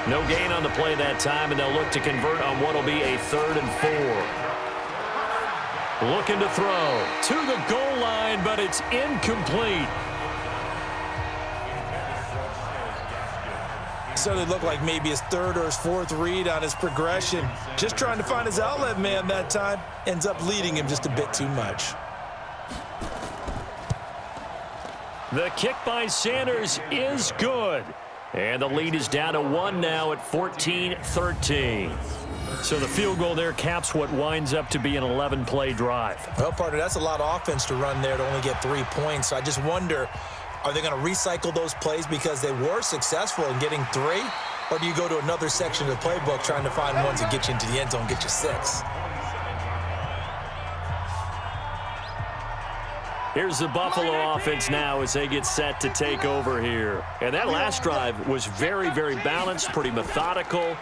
No gain on the play that time, and they'll look to convert on what will be a 3rd and 4. Looking to throw to the goal line, but it's incomplete. So it looked like maybe his 3rd or his 4th read on his progression. Just trying to find his outlet man that time. Ends up leading him just a bit too much. The kick by Sanders is good. And the lead is down to 1 now at 14-13. So the field goal there caps what winds up to be an 11-play drive. Well, partner, that's a lot of offense to run there to only get 3 points. So I just wonder, are they going to recycle those plays because they were successful in getting 3? Or do you go to another section of the playbook trying to find ones that get you into the end zone, get you 6? Here's the Buffalo offense now as they get set to take over here. And that last drive was very, very balanced, pretty methodical.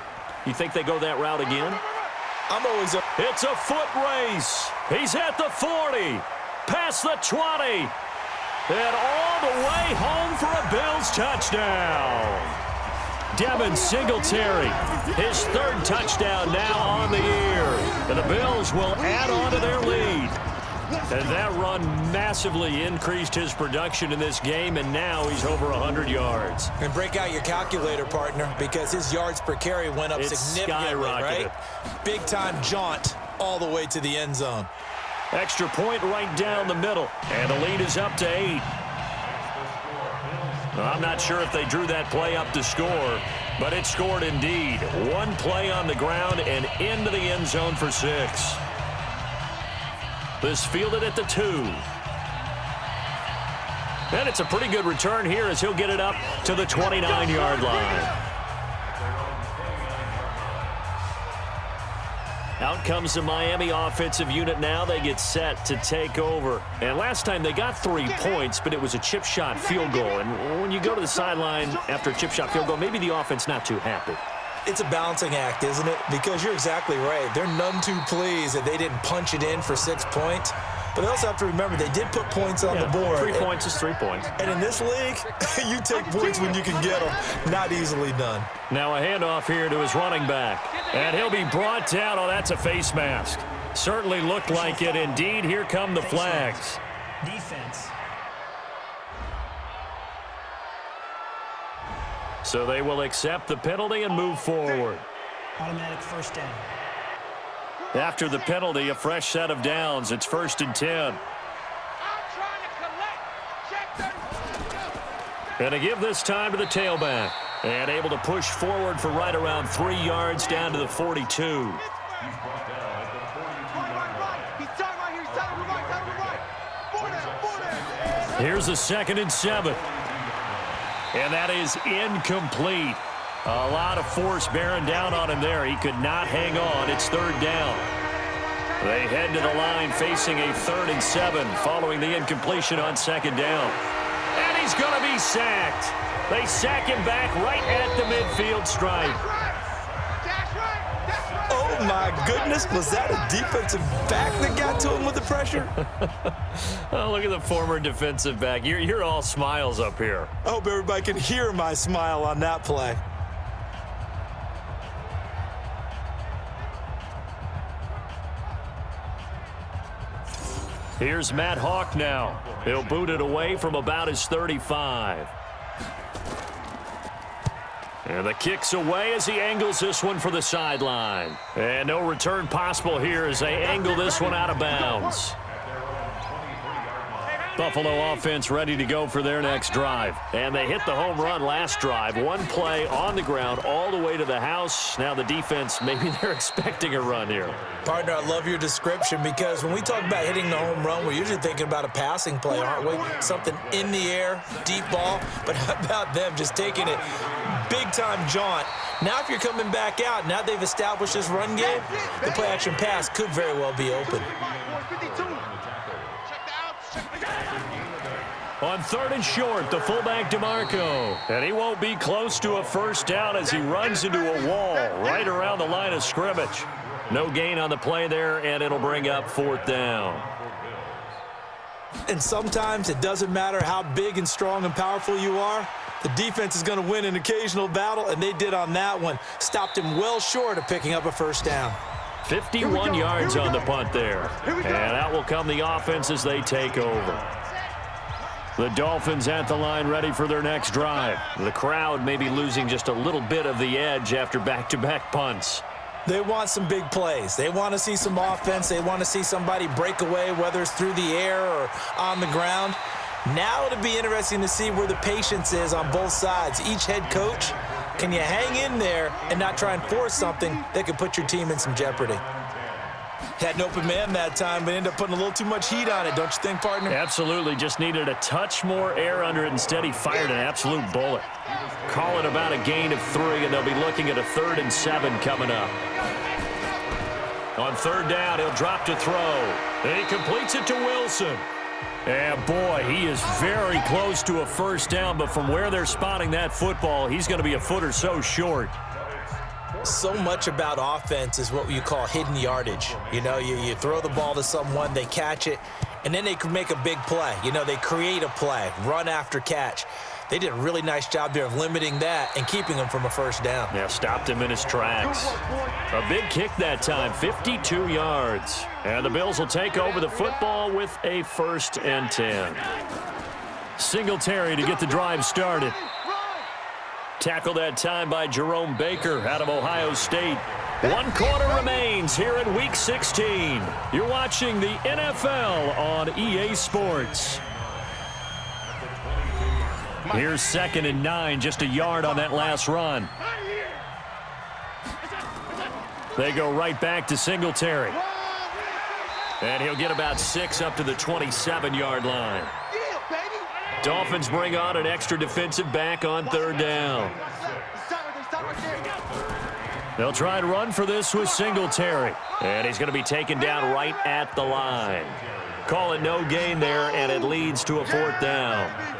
You think they go that route again? I'm always up. It's a foot race. He's at the 40, past the 20, and all the way home for a Bills touchdown. Devin Singletary, his third touchdown now on the year. And the Bills will add on to their lead. And that run massively increased his production in this game, and now he's over 100 yards. And break out your calculator, partner, because his yards per carry went up significantly, right? Big-time jaunt all the way to the end zone. Extra point right down the middle, and the lead is up to 8. I'm not sure if they drew that play up to score, but it scored indeed. One play on the ground and into the end zone for 6. This fielded at the 2. And it's a pretty good return here as he'll get it up to the 29-yard line. Out comes the Miami offensive unit now. They get set to take over. And last time they got 3 points, but it was a chip shot field goal. And when you go to the sideline after a chip shot field goal, maybe the offense not too happy. It's a balancing act, isn't it? Because you're exactly right. They're none too pleased that they didn't punch it in for 6 points. But they also have to remember they did put points on the board. 3 points is 3 points. And in this league, you take points when you can get them. Not easily done. Now a handoff here to his running back. And he'll be brought down. Oh, that's a face mask. Certainly looked like it. Indeed, here come the flags. Defense. So they will accept the penalty and move forward. Automatic first down. After the penalty, a fresh set of downs. It's 1st and 10. And to give this time to the tailback. And able to push forward for right around 3 yards down to the 42. Here's a 2nd and 7. And that is incomplete. A lot of force bearing down on him there. He could not hang on. It's 3rd down. They head to the line facing a 3rd and 7 following the incompletion on 2nd down. And he's going to be sacked. They sack him back right at the midfield stripe. Oh, my goodness. Was that a defensive back that got to him with the pressure? Oh, look at the former defensive back. You're all smiles up here. I hope everybody can hear my smile on that play. Here's Matt Hawk now. He'll boot it away from about his 35. And the kick's away as he angles this one for the sideline. And no return possible here as they angle this one out of bounds. Buffalo offense ready to go for their next drive. And they hit the home run last drive. One play on the ground all the way to the house. Now the defense, maybe they're expecting a run here. Partner, I love your description because when we talk about hitting the home run, we're usually thinking about a passing play, aren't we? Something in the air, deep ball. But how about them just taking it big-time jaunt? Now if you're coming back out, now they've established this run game, the play-action pass could very well be open. On 3rd and short, the fullback DeMarco. And he won't be close to a first down as he runs into a wall right around the line of scrimmage. No gain on the play there, and it'll bring up 4th down. And sometimes it doesn't matter how big and strong and powerful you are. The defense is going to win an occasional battle, and they did on that one. Stopped him well short of picking up a first down. 51 yards on the punt there. And out will come the offense as they take over. The Dolphins at the line ready for their next drive. The crowd may be losing just a little bit of the edge after back-to-back punts. They want some big plays. They want to see some offense. They want to see somebody break away, whether it's through the air or on the ground. Now it'll be interesting to see where the patience is on both sides. Each head coach, can you hang in there and not try and force something that could put your team in some jeopardy? Had an open man that time, but ended up putting a little too much heat on it, don't you think, partner? Absolutely. Just needed a touch more air under it. Instead, he fired an absolute bullet. Call it about a gain of 3, and they'll be looking at a 3rd and 7 coming up. On 3rd down, he'll drop to throw. And he completes it to Wilson. And, boy, he is very close to a first down, but from where they're spotting that football, he's going to be a foot or so short. So much about offense is what you call hidden yardage. You know, you throw the ball to someone, they catch it, and then they can make a big play. You know, they create a play, run after catch. They did a really nice job there of limiting that and keeping him from a first down. Yeah, stopped him in his tracks. A big kick that time, 52 yards. And the Bills will take over the football with a 1st and 10. Singletary to get the drive started. Tackled that time by Jerome Baker out of Ohio State. 1 quarter remains here in Week 16. You're watching the NFL on EA Sports. Here's 2nd and 9, just a yard on that last run. They go right back to Singletary. And he'll get about 6 up to the 27-yard line. Dolphins bring on an extra defensive back on 3rd down. They'll try and run for this with Singletary. And he's going to be taken down right at the line. Call it no gain there, and it leads to a 4th down.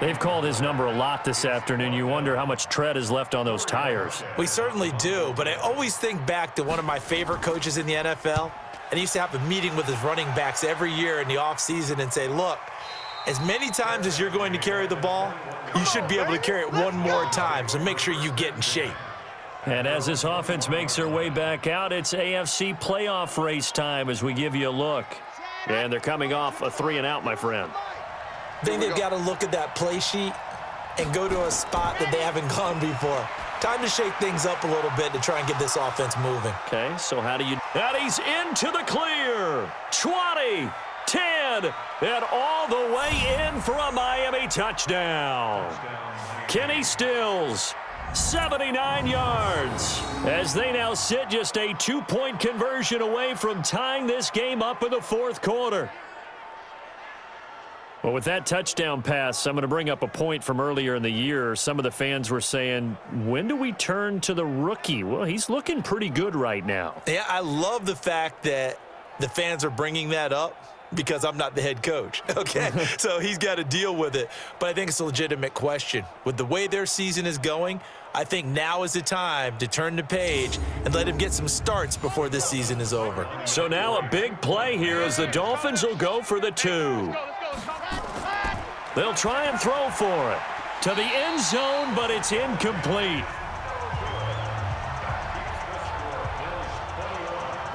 They've called his number a lot this afternoon. You wonder how much tread is left on those tires. We certainly do, but I always think back to one of my favorite coaches in the NFL. And he used to have a meeting with his running backs every year in the offseason and say, look, as many times as you're going to carry the ball, you should be able to carry it one more time, so make sure you get in shape. And as this offense makes their way back out, it's AFC playoff race time as we give you a look. And they're coming off a 3-and-out, my friend. I think they've got to look at that play sheet and go to a spot that they haven't gone before. Time to shake things up a little bit to try and get this offense moving. Okay, so how do you... And he's into the clear. 20, 10, and all the way in for a Miami touchdown. Kenny Stills, 79 yards, as they now sit just a 2-point conversion away from tying this game up in the 4th quarter. Well, with that touchdown pass, I'm going to bring up a point from earlier in the year. Some of the fans were saying, when do we turn to the rookie? Well, he's looking pretty good right now. Yeah, I love the fact that the fans are bringing that up because I'm not the head coach, okay? So he's got to deal with it. But I think it's a legitimate question. With the way their season is going, I think now is the time to turn the page and let him get some starts before this season is over. So now a big play here as the Dolphins will go for the 2. They'll try and throw for it to the end zone, but it's incomplete.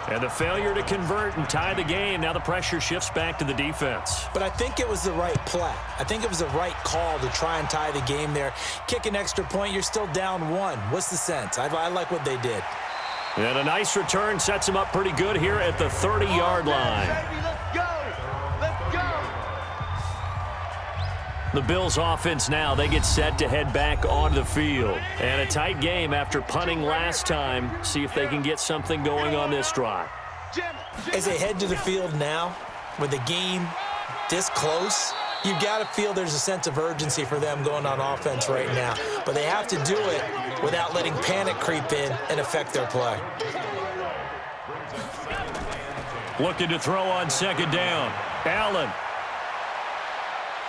And the failure to convert and tie the game. Now the pressure shifts back to the defense. But I think it was the right play. I think it was the right call to try and tie the game there. Kick an extra point, you're still down 1. What's the sense? I like what they did. And a nice return sets him up pretty good here at the 30-yard line. Let's go! Let's go! The Bills offense now, they get set to head back onto the field. And a tight game after punting last time. See if they can get something going on this drive. As they head to the field now, with the game this close, you've got to feel there's a sense of urgency for them going on offense right now. But they have to do it without letting panic creep in and affect their play. Looking to throw on 2nd down. Allen.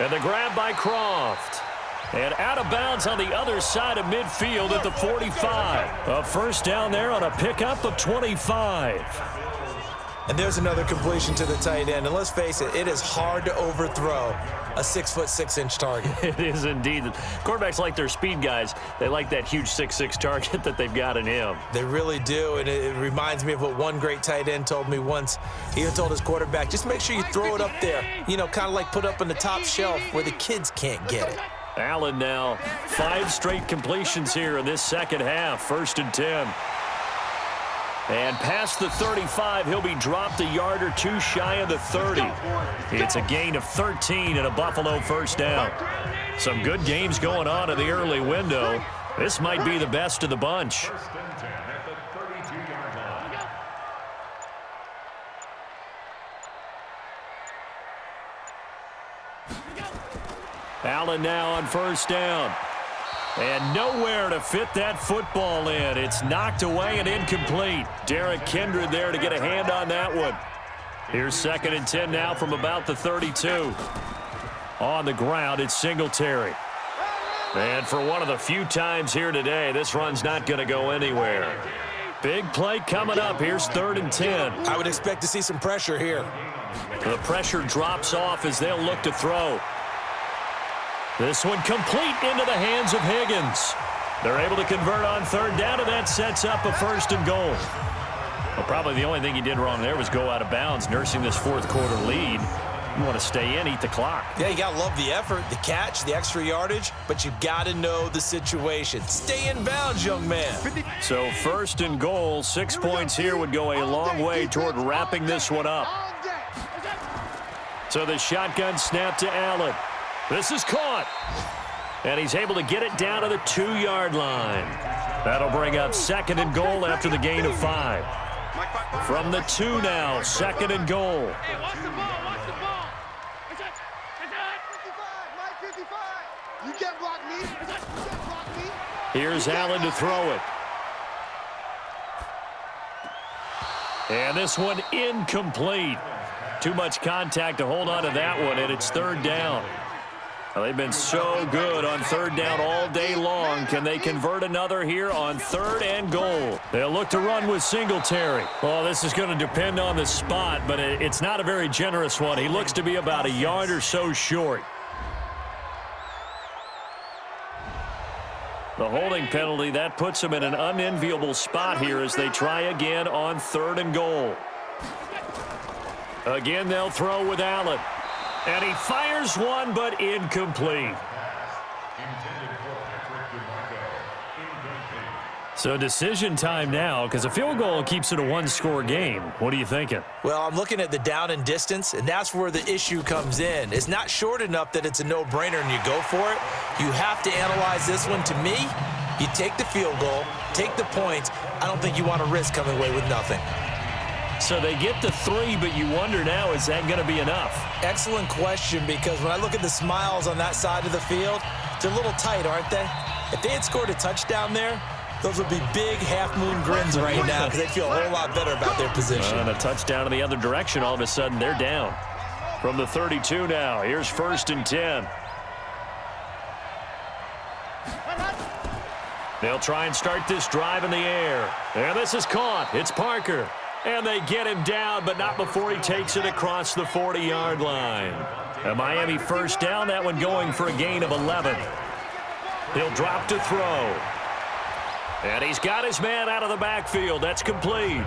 And the grab by Croft. And out of bounds on the other side of midfield at the 45. A 1st down there on a pickup of 25. And there's another completion to the tight end. And let's face it, it is hard to overthrow a 6'6" target. It is indeed. Quarterbacks like their speed guys. They like that huge 6'6" target that they've got in him. They really do, and it reminds me of what one great tight end told me once. He told his quarterback, just make sure you throw it up there. You know, kind of like put up on the top shelf where the kids can't get it. Allen now, 5 straight completions here in this second half. 1st and 10. And past the 35, he'll be dropped a yard or 2 shy of the 30. It's a gain of 13 and a Buffalo 1st down. Some good games going on in the early window. This might be the best of the bunch. Allen now on 1st down. And nowhere to fit that football in. It's knocked away and incomplete. Derek Kindred there to get a hand on that one. Here's 2nd and 10 now from about the 32. On the ground, it's Singletary. And for one of the few times here today, this run's not going to go anywhere. Big play coming up. Here's 3rd and 10. I would expect to see some pressure here. The pressure drops off as they'll look to throw. This one complete into the hands of Higgins. They're able to convert on third down, and that sets up a 1st and goal. Well, probably the only thing he did wrong there was go out of bounds, nursing this 4th quarter lead. You want to stay in, eat the clock. Yeah, you got to love the effort, the catch, the extra yardage, but you got to know the situation. Stay in bounds, young man. So 1st and goal, 6 points here would go a long way toward wrapping this one up. So the shotgun snap to Allen. This is caught. And he's able to get it down to the 2-yard line. That'll bring up 2nd and goal after the gain of 5. From the 2 now, 2nd and goal. Hey, watch the ball, watch the ball. You can't block me. You can't block me. Here's Allen to throw it. And this one incomplete. Too much contact to hold on to that one, and it's 3rd down. Well, they've been so good on 3rd down all day long. Can they convert another here on 3rd and goal? They'll look to run with Singletary. Well, this is going to depend on the spot, but it's not a very generous one. He looks to be about a yard or so short. The holding penalty, that puts him in an unenviable spot here as they try again on 3rd and goal. Again, they'll throw with Allen. And he fires one, but incomplete. So decision time now, because a field goal keeps it a 1-score game. What are you thinking? Well, I'm looking at the down and distance, and that's where the issue comes in. It's not short enough that it's a no-brainer and you go for it. You have to analyze this one. To me, you take the field goal, take the points. I don't think you want to risk coming away with nothing. So they get the 3, but you wonder now, is that going to be enough? Excellent question, because when I look at the smiles on that side of the field, they're a little tight, aren't they? If they had scored a touchdown there, those would be big half-moon grins right now because they'd feel a whole lot better about their position. And a touchdown in the other direction, all of a sudden they're down. From the 32 now, here's 1st and 10. They'll try and start this drive in the air. And this is caught. It's Parker. And they get him down, but not before he takes it across the 40-yard line. A Miami 1st down, that one going for a gain of 11. He'll drop to throw. And he's got his man out of the backfield. That's complete.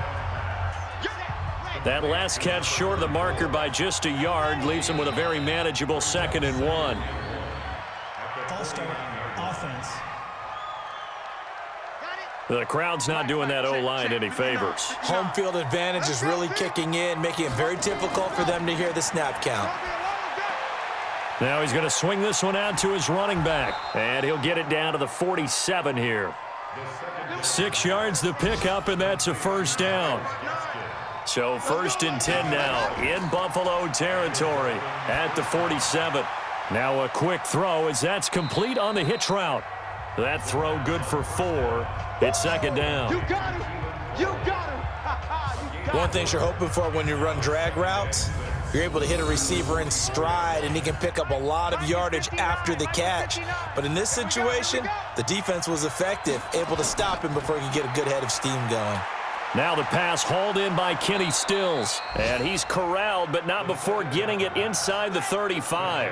That last catch short of the marker by just a yard leaves him with a very manageable 2nd and 1. False start, offense. The crowd's not doing that O-line any favors. Home field advantage is really kicking in, making it very difficult for them to hear the snap count. Now he's going to swing this one out to his running back. And he'll get it down to the 47 here. 6 yards the pickup, and that's a 1st down. So 1st and 10 now in Buffalo territory at the 47. Now a quick throw as that's complete on the hitch route. That throw good for 4. It's 2nd down. You got him. You got him. One thing you're hoping for when you run drag routes, you're able to hit a receiver in stride, and he can pick up a lot of yardage after the catch. But in this situation, the defense was effective, able to stop him before he could get a good head of steam going. Now the pass hauled in by Kenny Stills. And he's corralled, but not before getting it inside the 35.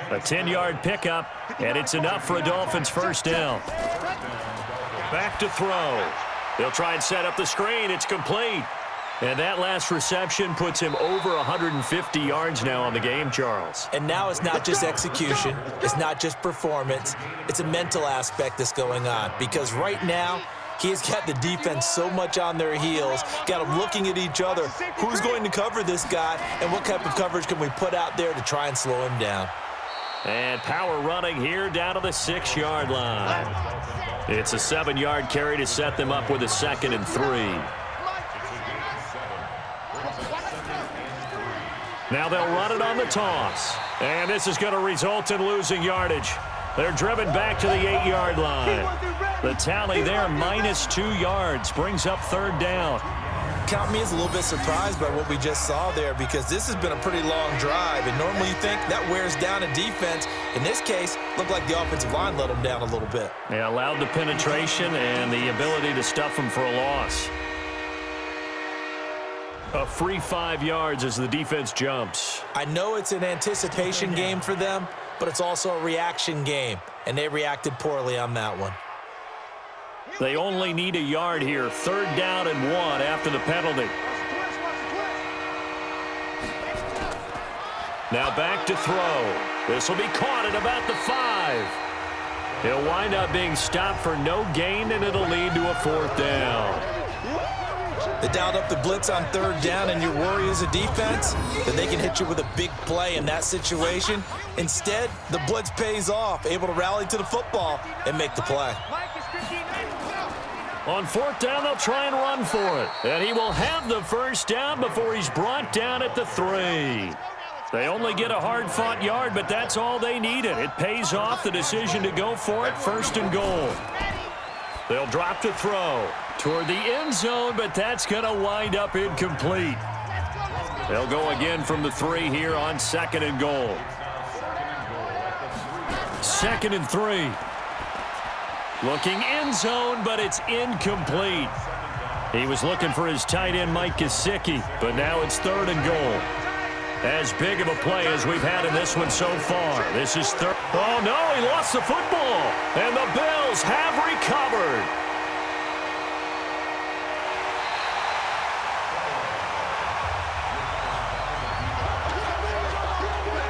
A 10-yard pickup, and it's enough for a Dolphins 1st down. Back to throw. They'll try and set up the screen. It's complete. And that last reception puts him over 150 yards now on the game, Charles. And now it's not just execution. It's not just performance. It's a mental aspect that's going on. Because right now, he has got the defense so much on their heels, got them looking at each other. Who's going to cover this guy, and what type of coverage can we put out there to try and slow him down? And power running here down to the 6-yard line. It's a 7-yard carry to set them up with a 2nd and 3. Now they'll run it on the toss. And this is going to result in losing yardage. They're driven back to the 8-yard line. The tally there, -2 yards, brings up 3rd down. Count me as a little bit surprised by what we just saw there, because this has been a pretty long drive, and normally you think that wears down a defense. In this case, looked like the offensive line let them down a little bit. They allowed the penetration and the ability to stuff them for a loss. A free 5 yards as the defense jumps. I know it's an anticipation game for them, but it's also a reaction game, and they reacted poorly on that one. They only need a yard here. 3rd down and 1 after the penalty. Now back to throw. This will be caught at about the 5. He'll wind up being stopped for no gain, and it'll lead to a 4th down. They dialed up the blitz on 3rd down, and your worry as a defense that they can hit you with a big play in that situation. Instead, the blitz pays off, able to rally to the football and make the play. On 4th down, they'll try and run for it. And he will have the 1st down before he's brought down at the 3. They only get a hard-fought yard, but that's all they needed. It pays off the decision to go for it, 1st and goal. They'll drop to throw toward the end zone, but that's going to wind up incomplete. They'll go again from the 3 here on 2nd and goal. 2nd and 3. Looking end zone, but it's incomplete. He was looking for his tight end, Mike Gesicki, but now it's 3rd and goal. As big of a play as we've had in this one so far. This is 3rd. Oh, no, he lost the football. And the Bills have recovered.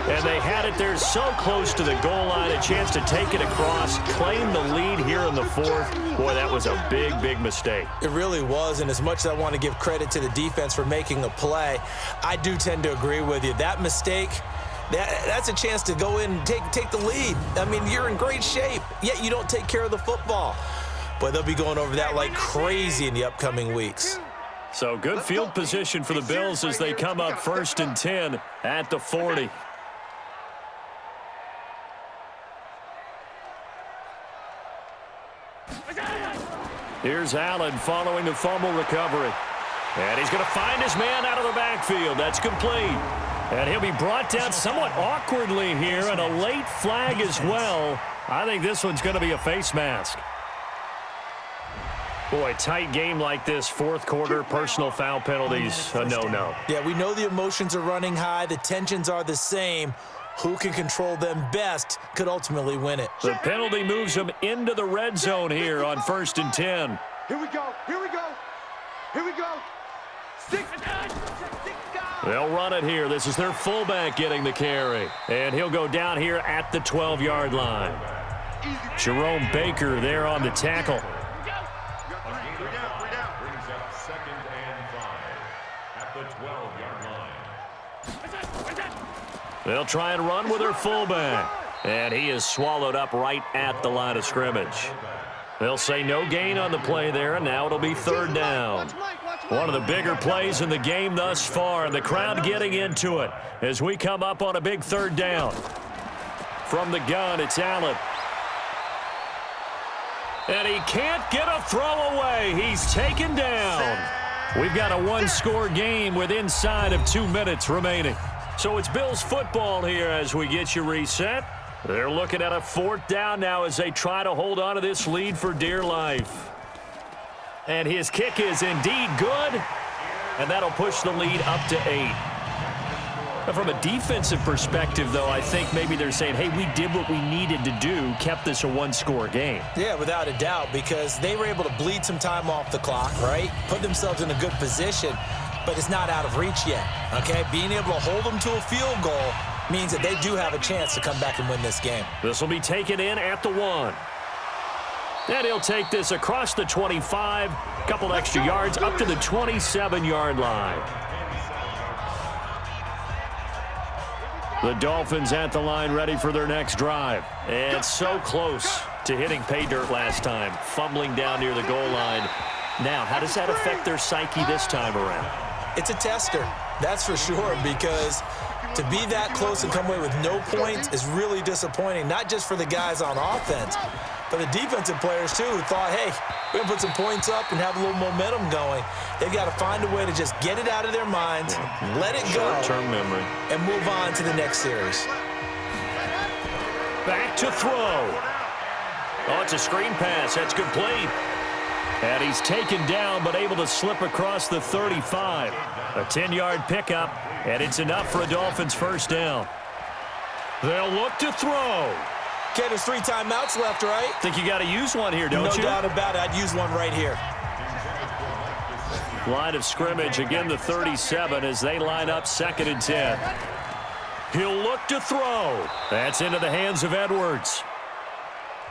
And they had it there so close to the goal line, a chance to take it across, claim the lead here in the 4th. Boy, that was a big, big mistake. It really was, and as much as I want to give credit to the defense for making the play, I do tend to agree with you. That mistake, that's a chance to go in and take the lead. I mean, you're in great shape, yet you don't take care of the football. Boy, they'll be going over that like crazy in the upcoming weeks. So good field position for the Bills as they come up 1st and 10 at the 40. Here's Allen following the fumble recovery. And he's going to find his man out of the backfield. That's complete. And he'll be brought down somewhat awkwardly here, and a late flag as well. I think this one's going to be a face mask. Boy, tight game like this, 4th quarter, personal foul penalties, a no-no. Yeah, we know the emotions are running high. The tensions are the same. Who can control them best could ultimately win it. The penalty moves them into the red zone here on 1st and 10. Here we go. Here we go. Here we go. 6. They'll run it here. This is their fullback getting the carry. And he'll go down here at the 12-yard line. Jerome Baker there on the tackle. Brings up 2nd and 5 at the 12-yard line. They'll try and run with their fullback. And he is swallowed up right at the line of scrimmage. They'll say no gain on the play there, and now it'll be 3rd down. One of the bigger plays in the game thus far, and the crowd getting into it as we come up on a big 3rd down. From the gun, it's Allen. And he can't get a throw away. He's taken down. We've got a 1-score game with inside of 2 minutes remaining. So it's Bills football here as we get you reset. They're looking at a 4th down now as they try to hold on to this lead for dear life. And his kick is indeed good, and that'll push the lead up to 8. But from a defensive perspective, though, I think maybe they're saying, hey, we did what we needed to do, kept this a 1-score game. Yeah, without a doubt, because they were able to bleed some time off the clock, right? Put themselves in a good position, but it's not out of reach yet, okay? Being able to hold them to a field goal means that they do have a chance to come back and win this game. This will be taken in at the 1. And he'll take this across the 25, a couple extra yards, up to the 27-yard line. The Dolphins at the line ready for their next drive. And so close to hitting pay dirt last time, fumbling down near the goal line. Now, how does that affect their psyche this time around? It's a tester, that's for sure, because to be that close and come away with no points is really disappointing, not just for the guys on offense, but the defensive players, too, who thought, hey, we're going to put some points up and have a little momentum going. They've got to find a way to just get it out of their minds, let it go, short-term memory, and move on to the next series. Back to throw. Oh, it's a screen pass. That's complete. And he's taken down, but able to slip across the 35. A 10-yard pickup, and it's enough for a Dolphins 1st down. They'll look to throw. Okay, there's 3 timeouts left, right? Think you got to use one here, don't you? No doubt about it. I'd use one right here. Line of scrimmage, again the 37 as they line up 2nd and 10. He'll look to throw. That's into the hands of Edwards.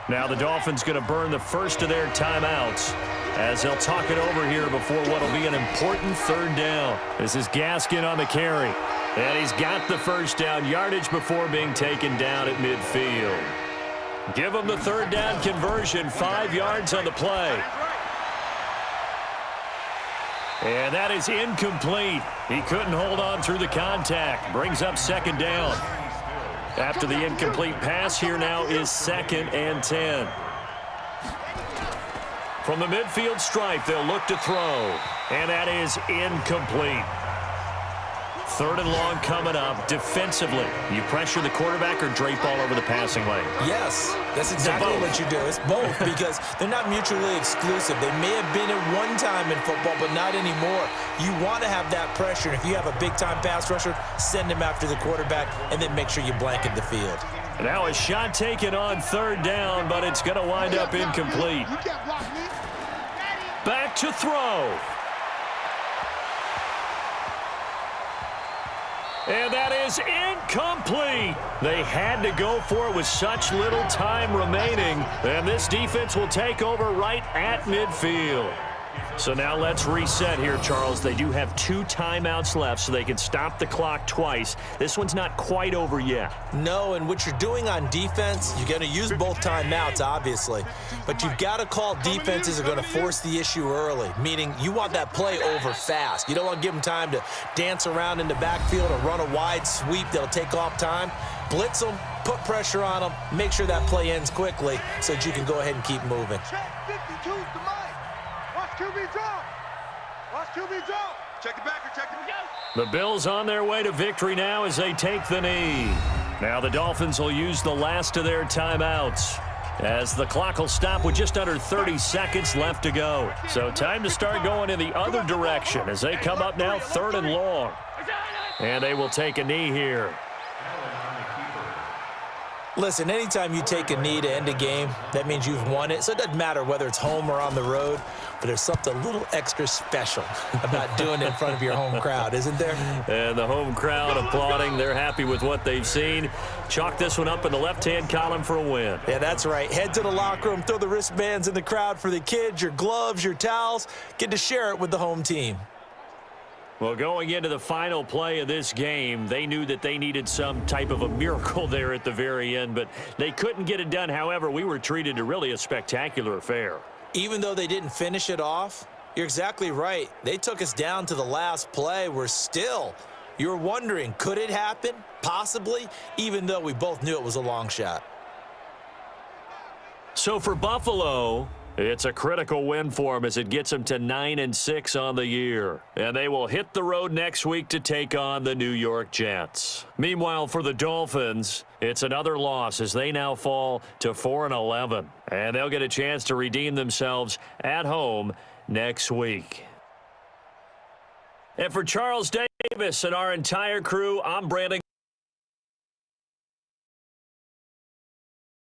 Now the Dolphins going to burn the first of their timeouts as they'll talk it over here before what will be an important 3rd down. This is Gaskin on the carry. And he's got the first down yardage before being taken down at midfield. Give him the 3rd down conversion, 5 yards on the play. And that is incomplete. He couldn't hold on through the contact. Brings up 2nd down. After the incomplete pass, here now is 2nd and 10. From the midfield stripe, they'll look to throw. And that is incomplete. 3rd and long coming up. Defensively, you pressure the quarterback or drape all over the passing lane? Yes, that's exactly what you do. It's both because they're not mutually exclusive. They may have been at one time in football, but not anymore. You want to have that pressure. And if you have a big-time pass rusher, send him after the quarterback and then make sure you blanket the field. Now a shot taken on 3rd down, but it's going to wind up incomplete. Back to throw. And that is incomplete. They had to go for it with such little time remaining. And this defense will take over right at midfield. So now let's reset here, Charles. They do have 2 timeouts left, so they can stop the clock twice. This one's not quite over yet. No, and what you're doing on defense, you're going to use both timeouts, obviously. But you've got to call defenses are going to force the issue early, meaning you want that play over fast. You don't want to give them time to dance around in the backfield or run a wide sweep that'll take off time. Blitz them, put pressure on them, make sure that play ends quickly so that you can go ahead and keep moving. Check 52's the mic. Watch QB drop. Watch QB drop. Check it back or check it again. The Bills on their way to victory now as they take the knee. Now the Dolphins will use the last of their timeouts as the clock will stop with just under 30 seconds left to go. So time to start going in the other direction as they come up now 3rd and long. And they will take a knee here. Listen, anytime you take a knee to end a game, that means you've won it. So it doesn't matter whether it's home or on the road, but there's something a little extra special about doing it in front of your home crowd, isn't there? And the home crowd applauding. They're happy with what they've seen. Chalk this one up in the left-hand column for a win. Yeah, that's right. Head to the locker room, throw the wristbands in the crowd for the kids, your gloves, your towels. Get to share it with the home team. Well, going into the final play of this game, they knew that they needed some type of a miracle there at the very end, but they couldn't get it done. However, we were treated to really a spectacular affair. Even though they didn't finish it off, you're exactly right. They took us down to the last play. You're wondering, could it happen? Possibly, even though we both knew it was a long shot. So for Buffalo, it's a critical win for them as it gets them to 9-6 on the year. And they will hit the road next week to take on the New York Jets. Meanwhile, for the Dolphins, it's another loss as they now fall to 4-11. And they'll get a chance to redeem themselves at home next week. And for Charles Davis and our entire crew, I'm Brandon